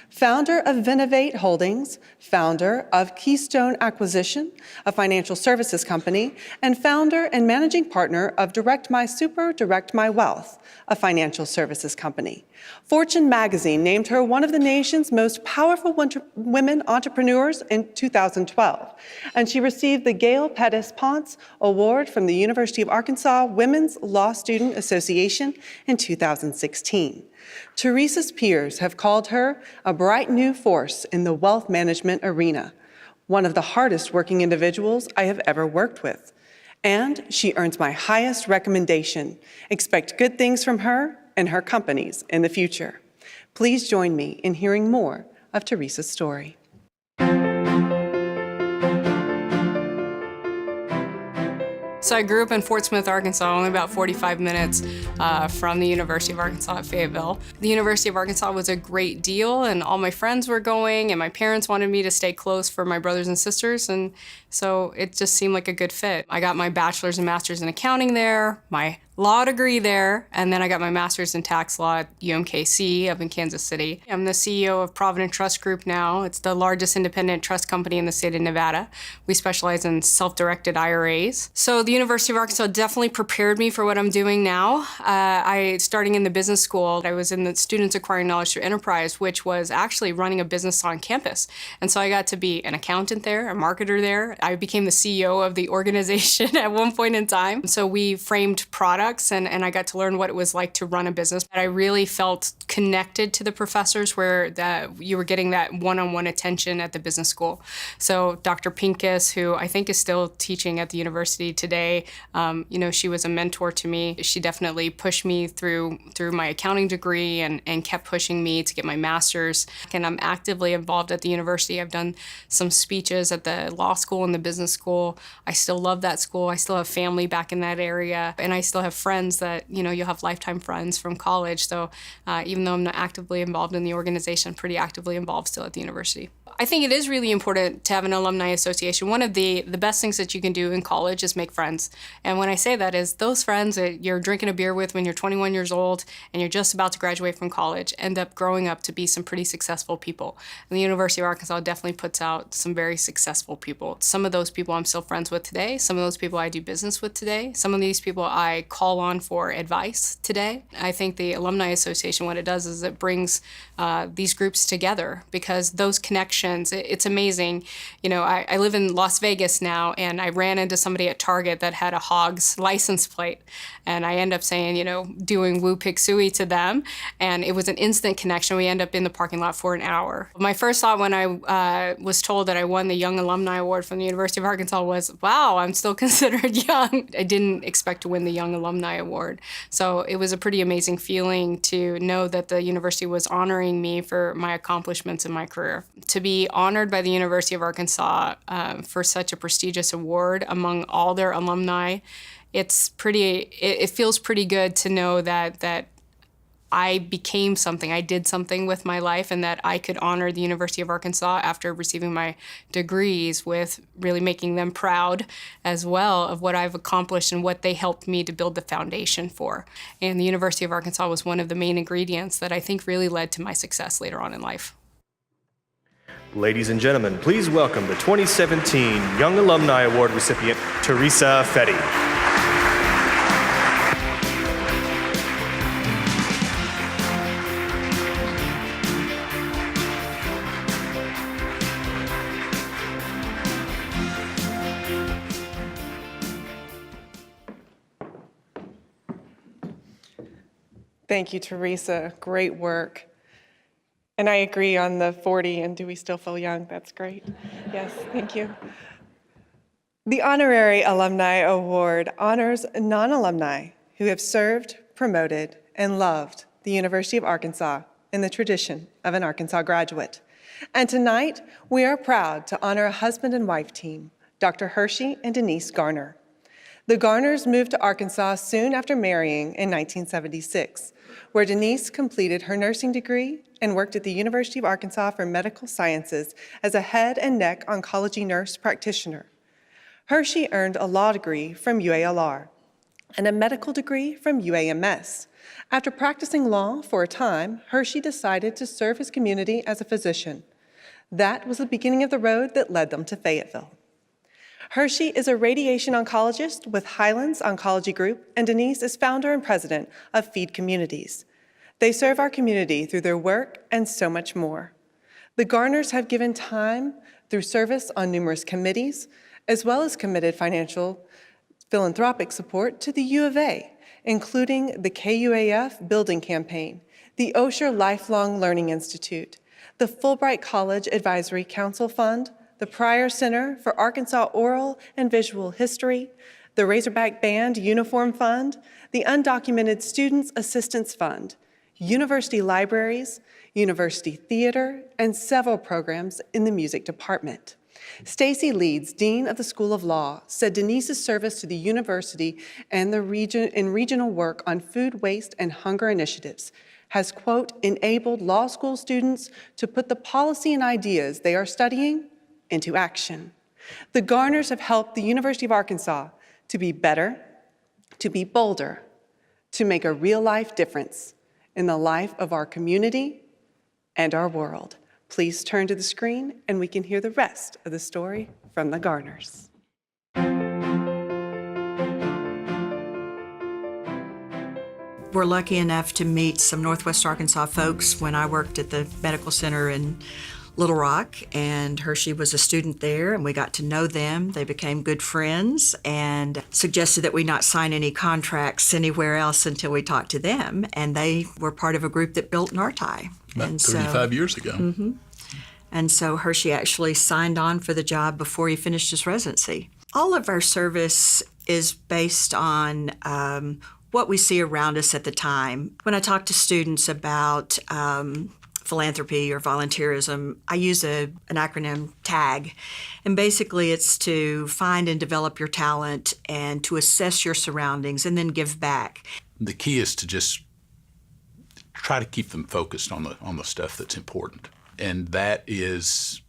Founder of Venovate Holdings, founder of Keystone Acquisition, a financial services company, and founder and managing partner of Direct My Super, Direct My Wealth, a financial services company. Fortune magazine named her one of the nation's most powerful women entrepreneurs in 2012, and she received the Gail Pettis Ponce Award from the University of Arkansas Women's Law Student Association in 2016. Teresa's peers have called her a bright new force in the wealth management arena, one of the hardest working individuals I have ever worked with. And she earns my highest recommendation. Expect good things from her and her companies in the future. Please join me in hearing more of Teresa's story. So I grew up in Fort Smith, Arkansas, only about 45 minutes from the University of Arkansas at Fayetteville. The University of Arkansas was a great deal, and all my friends were going, and my parents wanted me to stay close for my brothers and sisters, and so it just seemed like a good fit. I got my bachelor's and master's in accounting there, my law degree there, and then I got my master's in tax law at UMKC up in Kansas City. I'm the CEO of Provident Trust Group now. It's the largest independent trust company in the state of Nevada. We specialize in self-directed IRAs. So the University of Arkansas definitely prepared me for what I'm doing now. Starting in the business school, I was in the Students Acquiring Knowledge Through Enterprise, which was actually running a business on campus. And so I got to be an accountant there, a marketer there. I became the CEO of the organization at one point in time. So we framed products, and I got to learn what it was like to run a business. I really felt connected to the professors where you were getting that one-on-one attention at the business school. So Dr. Pincus, who I think is still teaching at the university today, she was a mentor to me. She definitely pushed me through my accounting degree and kept pushing me to get my master's. And I'm actively involved at the university. I've done some speeches at the law school and the business school. I still love that school. I still have family back in that area, and I still have friends that, you'll have lifetime friends from college. So even though I'm not actively involved in the organization, I'm pretty actively involved still at the university. I think it is really important to have an alumni association. One of the best things that you can do in college is make friends. And when I say that is those friends that you're drinking a beer with when you're 21 years old and you're just about to graduate from college end up growing up to be some pretty successful people. And the University of Arkansas definitely puts out some very successful people. Some of those people I'm still friends with today. Some of those people I do business with today. Some of these people I call on for advice today. I think the Alumni Association, what it does is it brings these groups together because those connections, it's amazing. I live in Las Vegas now, and I ran into somebody at Target that had a Hogs license plate, and I end up saying, doing woo pig sooie to them, and it was an instant connection. We end up in the parking lot for an hour. My first thought when I was told that I won the Young Alumni Award from the University of Arkansas was, wow, I'm still considered young. I didn't expect to win the Young Alumni Award, so it was a pretty amazing feeling to know that the university was honoring me for my accomplishments in my career. To be honored by the University of Arkansas for such a prestigious award among all their alumni, it feels pretty good to know that I became something, I did something with my life, and that I could honor the University of Arkansas after receiving my degrees with really making them proud as well of what I've accomplished and what they helped me to build the foundation for. And the University of Arkansas was one of the main ingredients that I think really led to my success later on in life. Ladies and gentlemen, please welcome the 2017 Young Alumni Award recipient, Teresa Fetty. Thank you, Teresa. Great work. And I agree on the 40, and do we still feel young? That's great. Yes, thank you. The Honorary Alumni Award honors non-alumni who have served, promoted, and loved the University of Arkansas in the tradition of an Arkansas graduate. And tonight, we are proud to honor a husband and wife team, Dr. Hershey and Denise Garner. The Garners moved to Arkansas soon after marrying in 1976, where Denise completed her nursing degree and worked at the University of Arkansas for Medical Sciences as a head and neck oncology nurse practitioner. Hershey earned a law degree from UALR and a medical degree from UAMS. After practicing law for a time, Hershey decided to serve his community as a physician. That was the beginning of the road that led them to Fayetteville. Hershey is a radiation oncologist with Highlands Oncology Group, and Denise is founder and president of Feed Communities. They serve our community through their work and so much more. The Garners have given time through service on numerous committees, as well as committed financial philanthropic support to the U of A, including the KUAF Building Campaign, the Osher Lifelong Learning Institute, the Fulbright College Advisory Council Fund, the Pryor Center for Arkansas Oral and Visual History, the Razorback Band Uniform Fund, the Undocumented Students Assistance Fund, university libraries, university theater, and several programs in the music department. Stacy Leeds, Dean of the School of Law, said Denise's service to the university and the region in regional work on food waste and hunger initiatives has, quote, enabled law school students to put the policy and ideas they are studying into action. The Garners have helped the University of Arkansas to be better, to be bolder, to make a real-life difference in the life of our community and our world. Please turn to the screen and we can hear the rest of the story from the Garners. We're lucky enough to meet some Northwest Arkansas folks when I worked at the medical center in Little Rock, and Hershey was a student there, and we got to know them. They became good friends and suggested that we not sign any contracts anywhere else until we talked to them, and they were part of a group that built NARTI. About 35 years ago. Mm-hmm. And so Hershey actually signed on for the job before he finished his residency. All of our service is based on what we see around us at the time. When I talk to students about philanthropy or volunteerism, I use an acronym TAG. And basically it's to find and develop your talent and to assess your surroundings and then give back. The key is to just try to keep them focused on the stuff that's important. And that is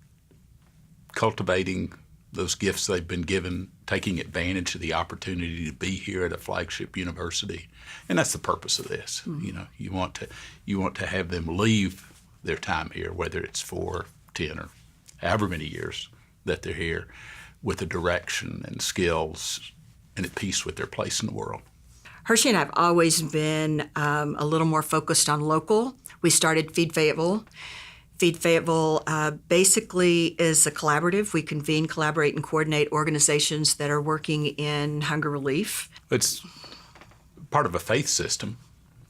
cultivating those gifts they've been given, taking advantage of the opportunity to be here at a flagship university. And that's the purpose of this. Mm-hmm. You know, you want to have them leave their time here, whether it's 4, 10, or however many years that they're here, with a direction and skills and at peace with their place in the world. Hershey and I have always been a little more focused on local. We started Feed Fayetteville. Feed Fayetteville basically is a collaborative. We convene, collaborate, and coordinate organizations that are working in hunger relief. It's part of a faith system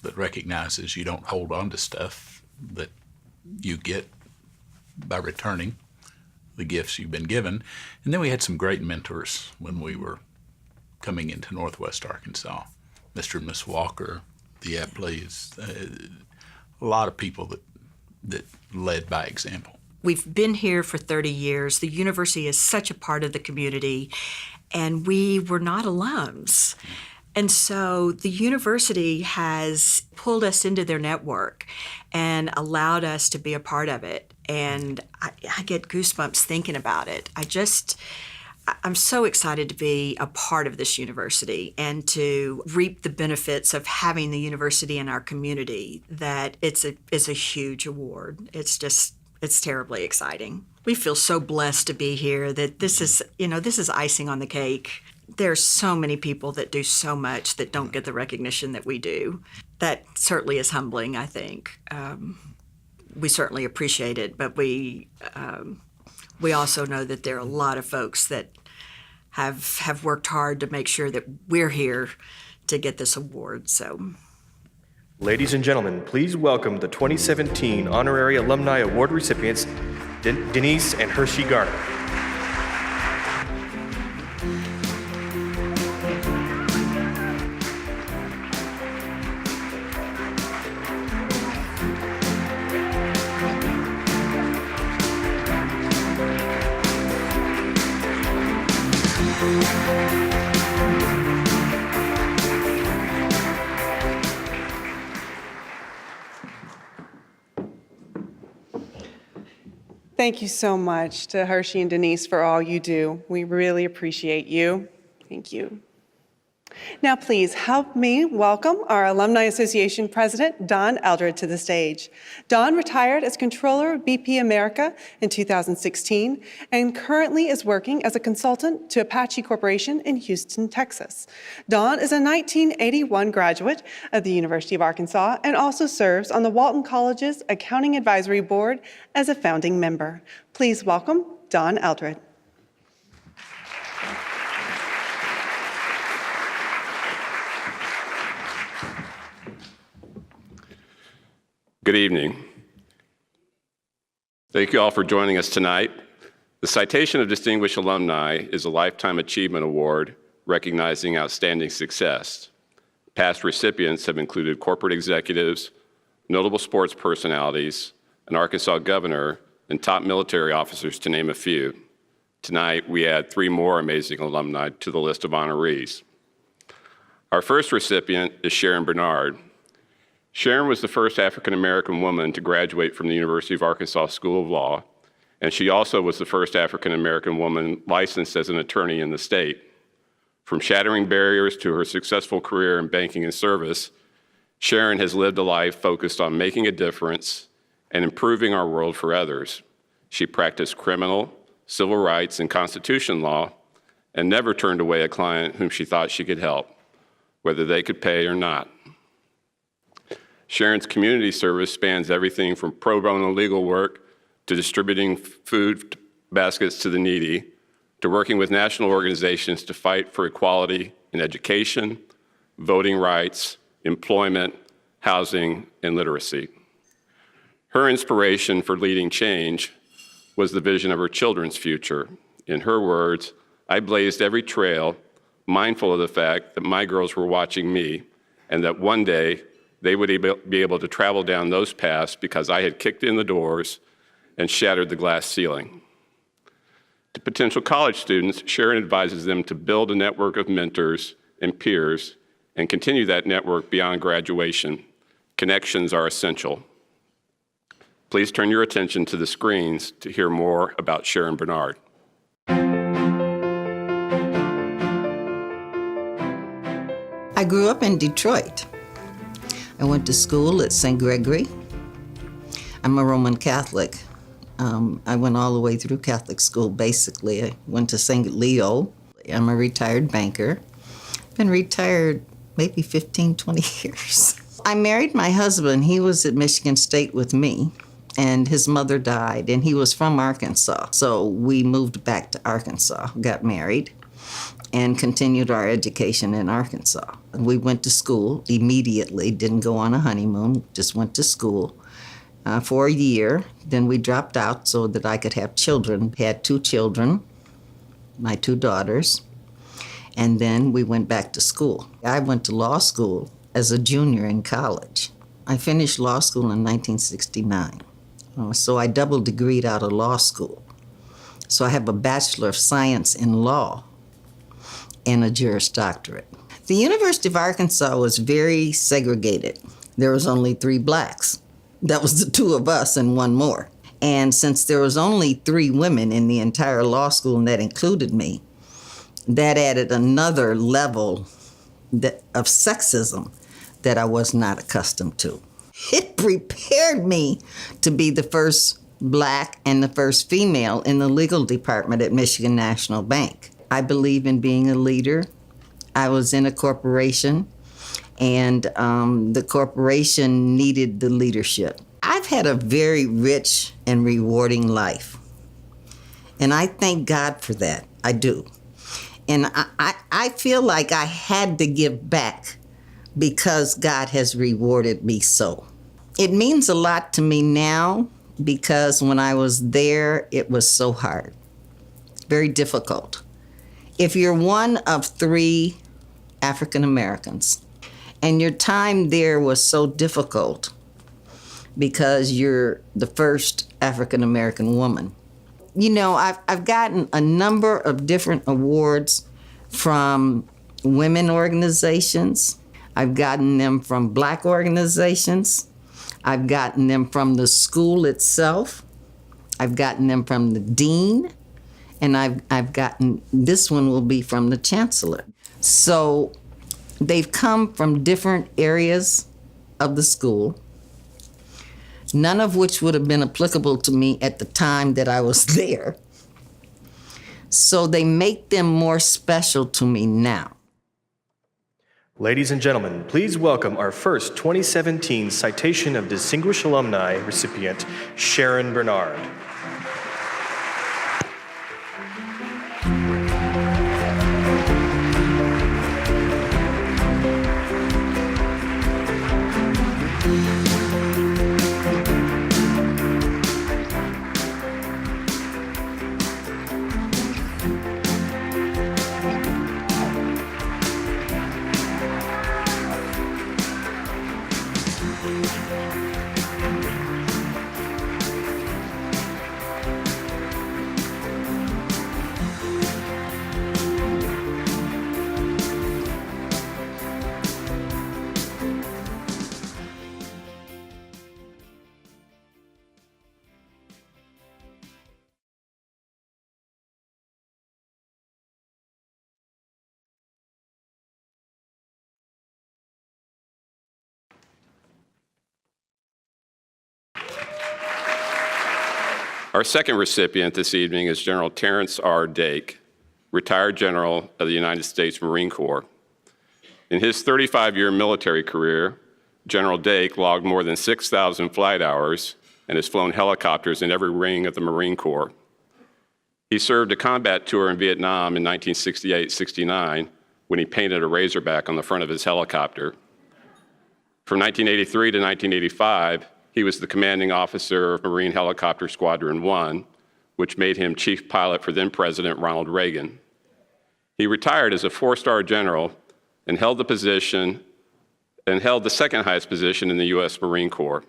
that recognizes you don't hold on to stuff that you get by returning the gifts you've been given. And then we had some great mentors when we were coming into Northwest Arkansas. Mr. and Miss Walker, the Epleys, a lot of people that led by example. We've been here for 30 years. The university is such a part of the community, and we were not alums. And so the university has pulled us into their network and allowed us to be a part of it. And I get goosebumps thinking about it. I'm so excited to be a part of this university and to reap the benefits of having the university in our community, that it's a huge award. It's terribly exciting. We feel so blessed to be here that this is icing on the cake. There's so many people that do so much that don't get the recognition that we do. That certainly is humbling, I think. We certainly appreciate it, but we also know that there are a lot of folks that have worked hard to make sure that we're here to get this award. So, ladies and gentlemen, please welcome the 2017 Honorary Alumni Award recipients, Denise and Hershey Garner. Thank you so much to Hershey and Denise for all you do. We really appreciate you. Thank you. Now, please help me welcome our Alumni Association President, Don Eldred, to the stage. Don retired as Controller of BP America in 2016 and currently is working as a consultant to Apache Corporation in Houston, Texas. Don is a 1981 graduate of the University of Arkansas and also serves on the Walton College's Accounting Advisory Board as a founding member. Please welcome Don Eldred. Good evening. Thank you all for joining us tonight. The Citation of Distinguished Alumni is a Lifetime Achievement Award recognizing outstanding success. Past recipients have included corporate executives, notable sports personalities, an Arkansas governor, and top military officers, to name a few. Tonight, we add 3 more amazing alumni to the list of honorees. Our first recipient is Sharon Bernard. Sharon was the first African-American woman to graduate from the University of Arkansas School of Law, and she also was the first African-American woman licensed as an attorney in the state. From shattering barriers to her successful career in banking and service, Sharon has lived a life focused on making a difference and improving our world for others. She practiced criminal, civil rights, and constitution law, and never turned away a client whom she thought she could help, whether they could pay or not. Sharon's community service spans everything from pro bono legal work to distributing food baskets to the needy, to working with national organizations to fight for equality in education, voting rights, employment, housing, and literacy. Her inspiration for leading change was the vision of her children's future. In her words, "I blazed every trail, mindful of the fact that my girls were watching me, and that one day they would be able to travel down those paths because I had kicked in the doors and shattered the glass ceiling." To potential college students, Sharon advises them to build a network of mentors and peers and continue that network beyond graduation. Connections are essential. Please turn your attention to the screens to hear more about Sharon Bernard. I grew up in Detroit. I went to school at St. Gregory. I'm a Roman Catholic. I went all the way through Catholic school, basically. I went to St. Leo. I'm a retired banker. Been retired maybe 15, 20 years. I married my husband. He was at Michigan State with me, and his mother died, and he was from Arkansas. So we moved back to Arkansas, got married, and continued our education in Arkansas. We went to school immediately, didn't go on a honeymoon, just went to school for a year. Then we dropped out so that I could have children. Had 2 children, my 2 daughters, and then we went back to school. I went to law school as a junior in college. I finished law school in 1969. So I double degreed out of law school. So I have a Bachelor of Science in Law and a Juris Doctorate. The University of Arkansas was very segregated. There was only 3 blacks. That was the 2 of us and 1 more. And since there was only 3 women in the entire law school, and that included me, that added another level of sexism that I was not accustomed to. It prepared me to be the first black and the first female in the legal department at Michigan National Bank. I believe in being a leader. I was in a corporation, and the corporation needed the leadership. I've had a very rich and rewarding life, and I thank God for that. I do. And I feel like I had to give back because God has rewarded me so. It means a lot to me now because when I was there, it was so hard, very difficult. If you're one of 3 African Americans and your time there was so difficult because you're the first African American woman. You know, I've gotten a number of different awards from women organizations. I've gotten them from black organizations. I've gotten them from the school itself. I've gotten them from the dean. And I've gotten, this one will be from the chancellor. So they've come from different areas of the school, none of which would have been applicable to me at the time that I was there. So they make them more special to me now. Ladies and gentlemen, please welcome our first 2017 Citation of Distinguished Alumni recipient, Sharon Bernard. Our second recipient this evening is General Terrence R. Dake, retired General of the United States Marine Corps. In his 35-year military career, General Dake logged more than 6,000 flight hours and has flown helicopters in every wing of the Marine Corps. He served a combat tour in Vietnam in 1968-69 when he painted a Razorback on the front of his helicopter. From 1983 to 1985, he was the commanding officer of Marine Helicopter Squadron 1, which made him chief pilot for then-President Ronald Reagan. He retired as a four-star general and held the second highest position in the U.S. Marine Corps.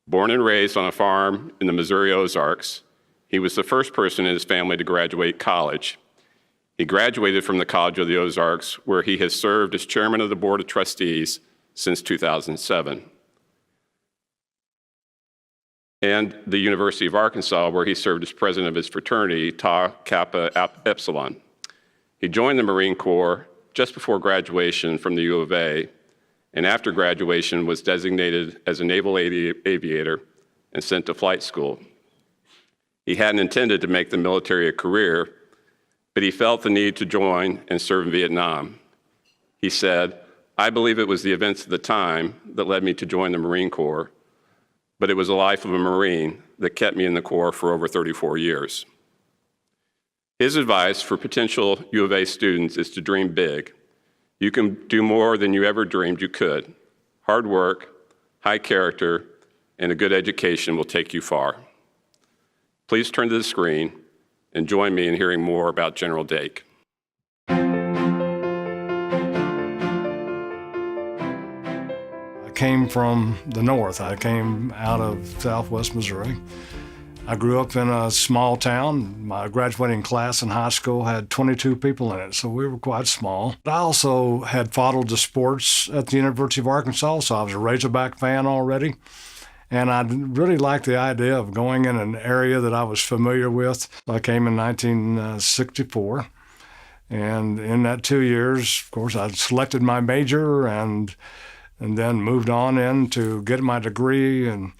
Born and raised on a farm in the Missouri Ozarks, he was the first person in his family to graduate college. He graduated from the College of the Ozarks, where he has served as chairman of the Board of Trustees since 2007. And the University of Arkansas, where he served as president of his fraternity, Tau Kappa Epsilon. He joined the Marine Corps just before graduation from the U of A, and after graduation was designated as a naval aviator and sent to flight school. He hadn't intended to make the military a career, but he felt the need to join and serve in Vietnam. He said, "I believe it was the events of the time that led me to join the Marine Corps, but it was the life of a Marine that kept me in the Corps for over 34 years. His advice for potential U of A students is to dream big. You can do more than you ever dreamed you could. Hard work, high character, and a good education will take you far." Please turn to the screen and join me in hearing more about General Dake. I came from the north. I came out of southwest Missouri. I grew up in a small town. My graduating class in high school had 22 people in it, so we were quite small. I also had followed the sports at the University of Arkansas, so I was a Razorback fan already. And I really liked the idea of going in an area that I was familiar with. I came in 1964. And in that 2 years, of course, I selected my major and then moved on in to get my degree and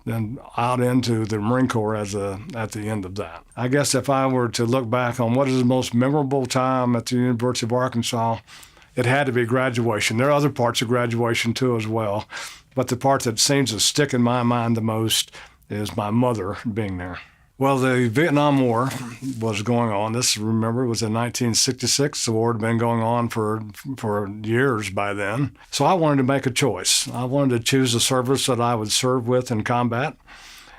then out into the Marine Corps at the end of that. I guess if I were to look back on what is the most memorable time at the University of Arkansas, it had to be graduation. There are other parts of graduation too as well, but the part that seems to stick in my mind the most is my mother being there. Well, the Vietnam War was going on. This, remember, was in 1966. The war had been going on for years by then. So I wanted to make a choice. I wanted to choose a service that I would serve with in combat.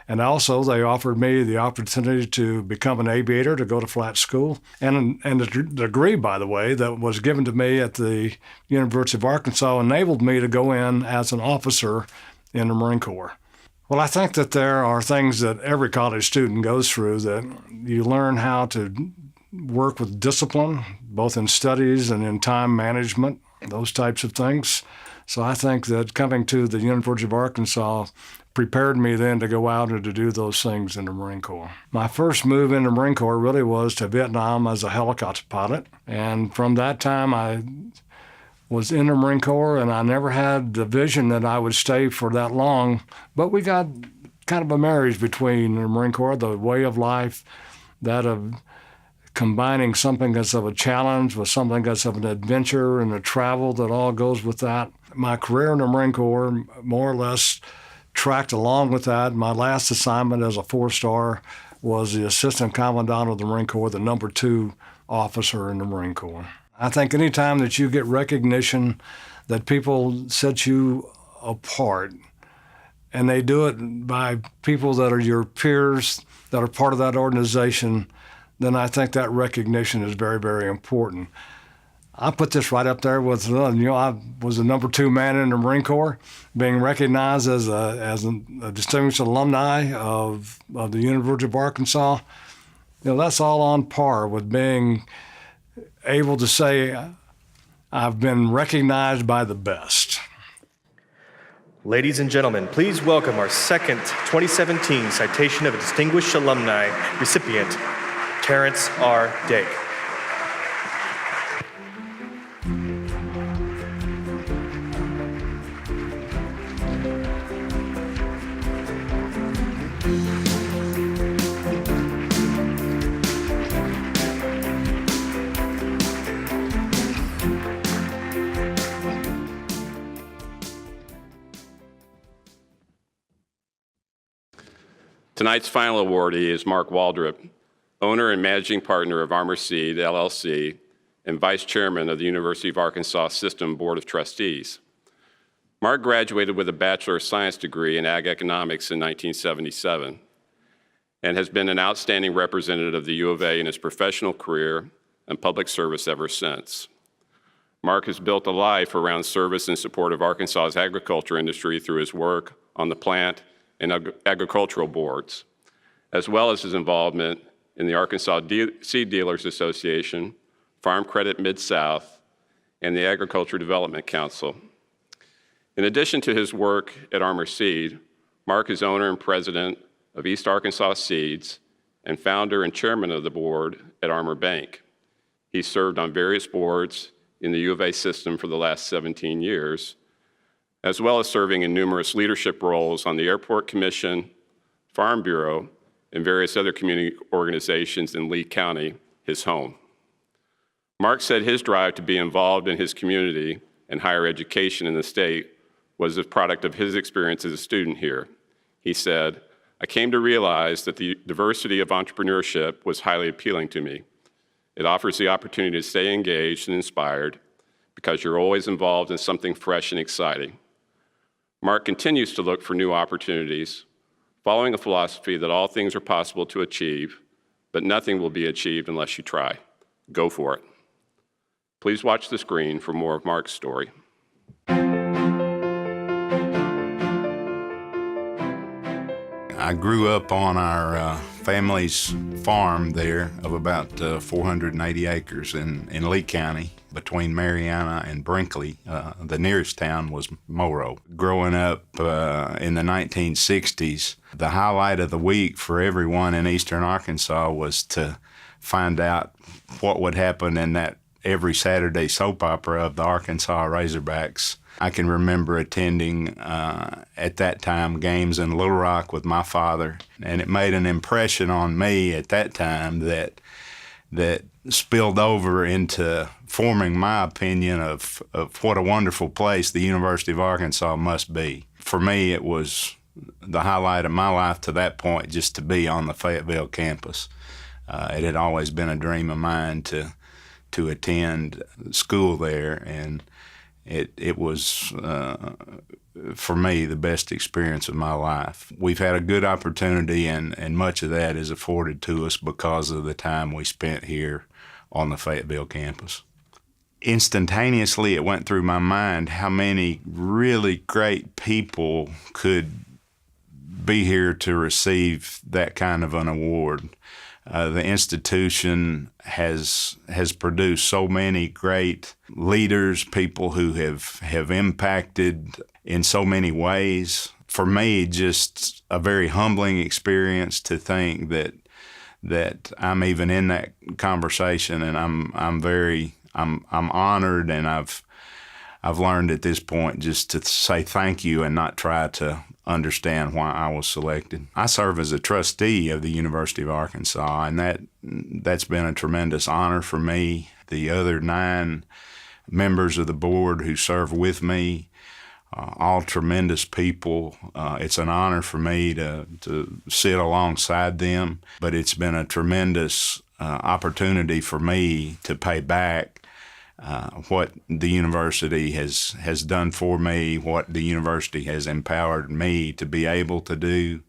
And also, they offered me the opportunity to become an aviator, to go to flight school. And the degree, by the way, that was given to me at the University of Arkansas enabled me to go in as an officer in the Marine Corps. Well, I think that there are things that every college student goes through, that you learn how to work with discipline, both in studies and in time management, those types of things. So I think that coming to the University of Arkansas prepared me then to go out and to do those things in the Marine Corps. My first move in the Marine Corps really was to Vietnam as a helicopter pilot. And from that time, I was in the Marine Corps, and I never had the vision that I would stay for that long. But we got kind of a marriage between the Marine Corps, the way of life, that of combining something that's of a challenge with something that's of an adventure and the travel that all goes with that. My career in the Marine Corps more or less tracked along with that. My last assignment as a four-star was the Assistant Commandant of the Marine Corps, the number 2 officer in the Marine Corps. I think any time that you get recognition that people set you apart, and they do it by people that are your peers, that are part of that organization, then I think that recognition is very, very important. I put this right up there with, I was the number 2 man in the Marine Corps, being recognized as a distinguished alumni of the University of Arkansas. That's all on par with being able to say, I've been recognized by the best. Ladies and gentlemen, please welcome our second 2017 Citation of a Distinguished Alumni recipient, Terrence R. Dake. Tonight's final awardee is Mark Waldrop, owner and managing partner of Armor Seed, LLC, and vice chairman of the University of Arkansas System Board of Trustees. Mark graduated with a Bachelor of Science degree in Ag Economics in 1977 and has been an outstanding representative of the U of A in his professional career and public service ever since. Mark has built a life around service and support of Arkansas's agriculture industry through his work on the plant and agricultural boards, as well as his involvement in the Arkansas Seed Dealers Association, Farm Credit Mid-South, and the Agriculture Development Council. In addition to his work at Armor Seed, Mark is owner and president of East Arkansas Seeds and founder and chairman of the board at Armor Bank. He served on various boards in the U of A system for the last 17 years, as well as serving in numerous leadership roles on the Airport Commission, Farm Bureau, and various other community organizations in Lee County, his home. Mark said his drive to be involved in his community and higher education in the state was a product of his experience as a student here. He said, "I came to realize that the diversity of entrepreneurship was highly appealing to me. It offers the opportunity to stay engaged and inspired because you're always involved in something fresh and exciting." Mark continues to look for new opportunities, following a philosophy that all things are possible to achieve, but nothing will be achieved unless you try. Go for it. Please watch the screen for more of Mark's story. I grew up on our family's farm there of about 480 acres in Lee County between Mariana and Brinkley. The nearest town was Morrow. Growing up in the 1960s, the highlight of the week for everyone in eastern Arkansas was to find out what would happen in that every Saturday soap opera of the Arkansas Razorbacks. I can remember attending, at that time, games in Little Rock with my father, and it made an impression on me at that time that spilled over into forming my opinion of what a wonderful place the University of Arkansas must be. For me, it was the highlight of my life to that point just to be on the Fayetteville campus. It had always been a dream of mine to attend school there, and it was, for me, the best experience of my life. We've had a good opportunity, and much of that is afforded to us because of the time we spent here on the Fayetteville campus. Instantaneously, it went through my mind how many really great people could be here to receive that kind of an award. The institution has produced so many great leaders, people who have impacted in so many ways. For me, just a very humbling experience to think that I'm even in that conversation, and I'm honored, and I've learned at this point just to say thank you and not try to understand why I was selected. I serve as a trustee of the University of Arkansas, and that's been a tremendous honor for me. The other 9 members of the board who serve with me, all tremendous people. It's an honor for me to sit alongside them, but it's been a tremendous opportunity for me to pay back what the university has done for me, what the university has empowered me to be able to do,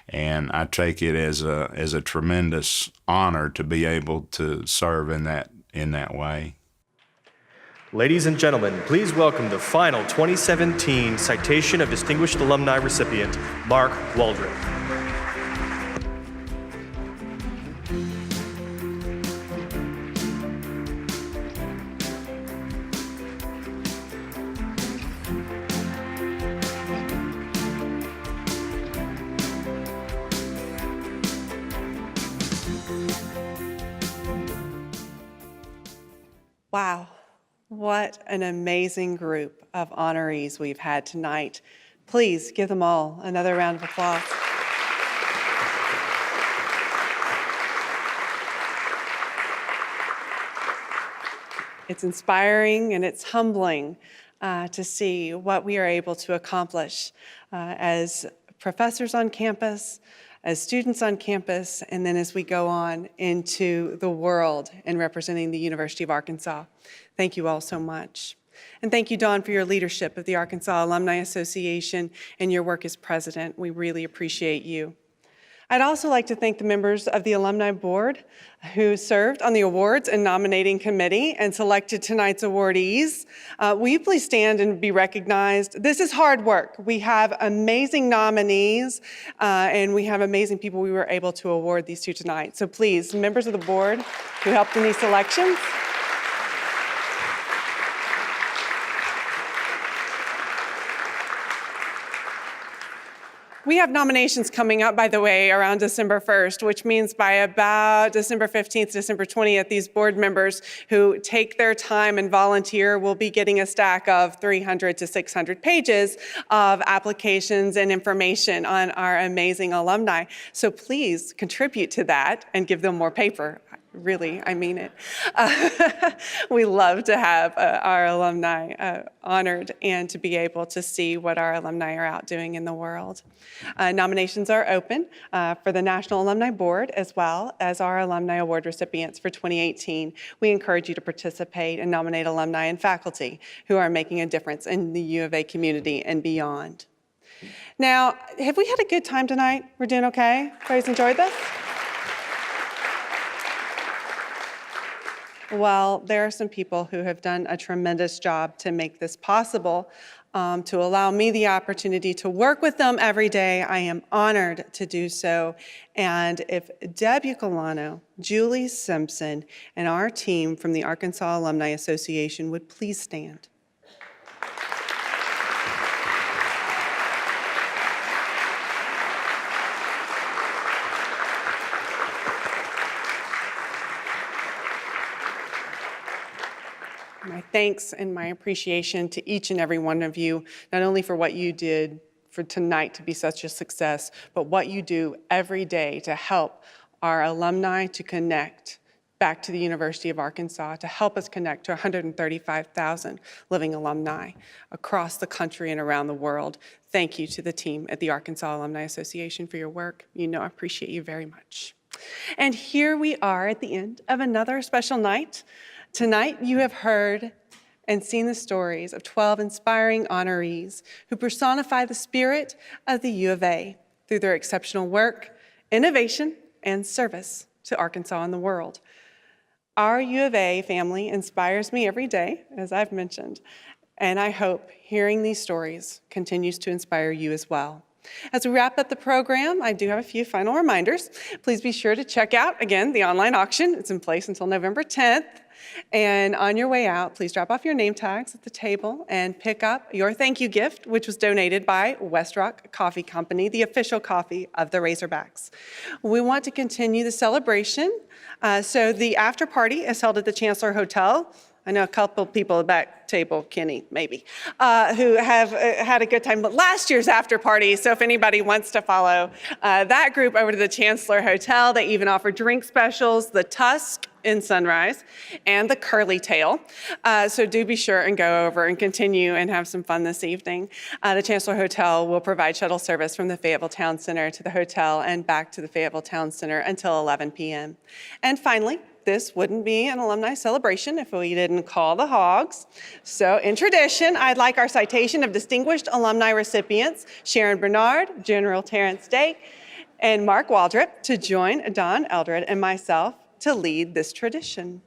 and I take it as a tremendous honor to be able to serve in that way. Ladies and gentlemen, please welcome the final 2017 Citation of Distinguished Alumni recipient, Mark Waldrop. Wow, what an amazing group of honorees we've had tonight. Please give them all another round of applause. It's inspiring and it's humbling to see what we are able to accomplish as professors on campus, as students on campus, and then as we go on into the world and representing the University of Arkansas. Thank you all so much. And thank you, Dawn, for your leadership of the Arkansas Alumni Association and your work as president. We really appreciate you. I'd also like to thank the members of the Alumni Board who served on the Awards and Nominating Committee and selected tonight's awardees. Will you please stand and be recognized? This is hard work. We have amazing nominees and we have amazing people we were able to award these to tonight. So please, members of the board who helped in these selections, we have nominations coming up, by the way, around December 1st, which means by about December 15th, December 20th, these board members who take their time and volunteer will be getting a stack of 300 to 600 pages of applications and information on our amazing alumni. So please contribute to that and give them more paper. Really, I mean it. We love to have our alumni honored and to be able to see what our alumni are out doing in the world. Nominations are open for the National Alumni Board as well as our Alumni Award recipients for 2018. We encourage you to participate and nominate alumni and faculty who are making a difference in the U of A community and beyond. Now, have we had a good time tonight? We're doing okay? Everybody's enjoyed this? Well, there are some people who have done a tremendous job to make this possible, to allow me the opportunity to work with them every day. I am honored to do so. And if Deb Ucolano, Julie Simpson, and our team from the Arkansas Alumni Association would please stand. My thanks and my appreciation to each and every one of you, not only for what you did for tonight to be such a success, but what you do every day to help our alumni to connect back to the University of Arkansas, to help us connect to 135,000 living alumni across the country and around the world. Thank you to the team at the Arkansas Alumni Association for your work. You know I appreciate you very much. And here we are at the end of another special night. Tonight, you have heard and seen the stories of 12 inspiring honorees who personify the spirit of the U of A through their exceptional work, innovation, and service to Arkansas and the world. Our U of A family inspires me every day, as I've mentioned, and I hope hearing these stories continues to inspire you as well. As we wrap up the program, I do have a few final reminders. Please be sure to check out, again, the online auction. It's in place until November 10th. And on your way out, please drop off your name tags at the table and pick up your thank you gift, which was donated by West Rock Coffee Company, the official coffee of the Razorbacks. We want to continue the celebration. So the after party is held at the Chancellor Hotel. I know a couple people at the back table, Kenny, maybe, who have had a good time last year's after party. So if anybody wants to follow that group over to the Chancellor Hotel, they even offer drink specials, the Tusk in Sunrise and the Curly Tail. So do be sure and go over and continue and have some fun this evening. The Chancellor Hotel will provide shuttle service from the Fayetteville Town Center to the hotel and back to the Fayetteville Town Center until 11 p.m. And finally, this wouldn't be an alumni celebration if we didn't call the hogs. So in tradition, I'd like our citation of distinguished alumni recipients, Sharon Bernard, General Terrence Dake, and Mark Waldrop, to join Don Eldred and myself to lead this tradition.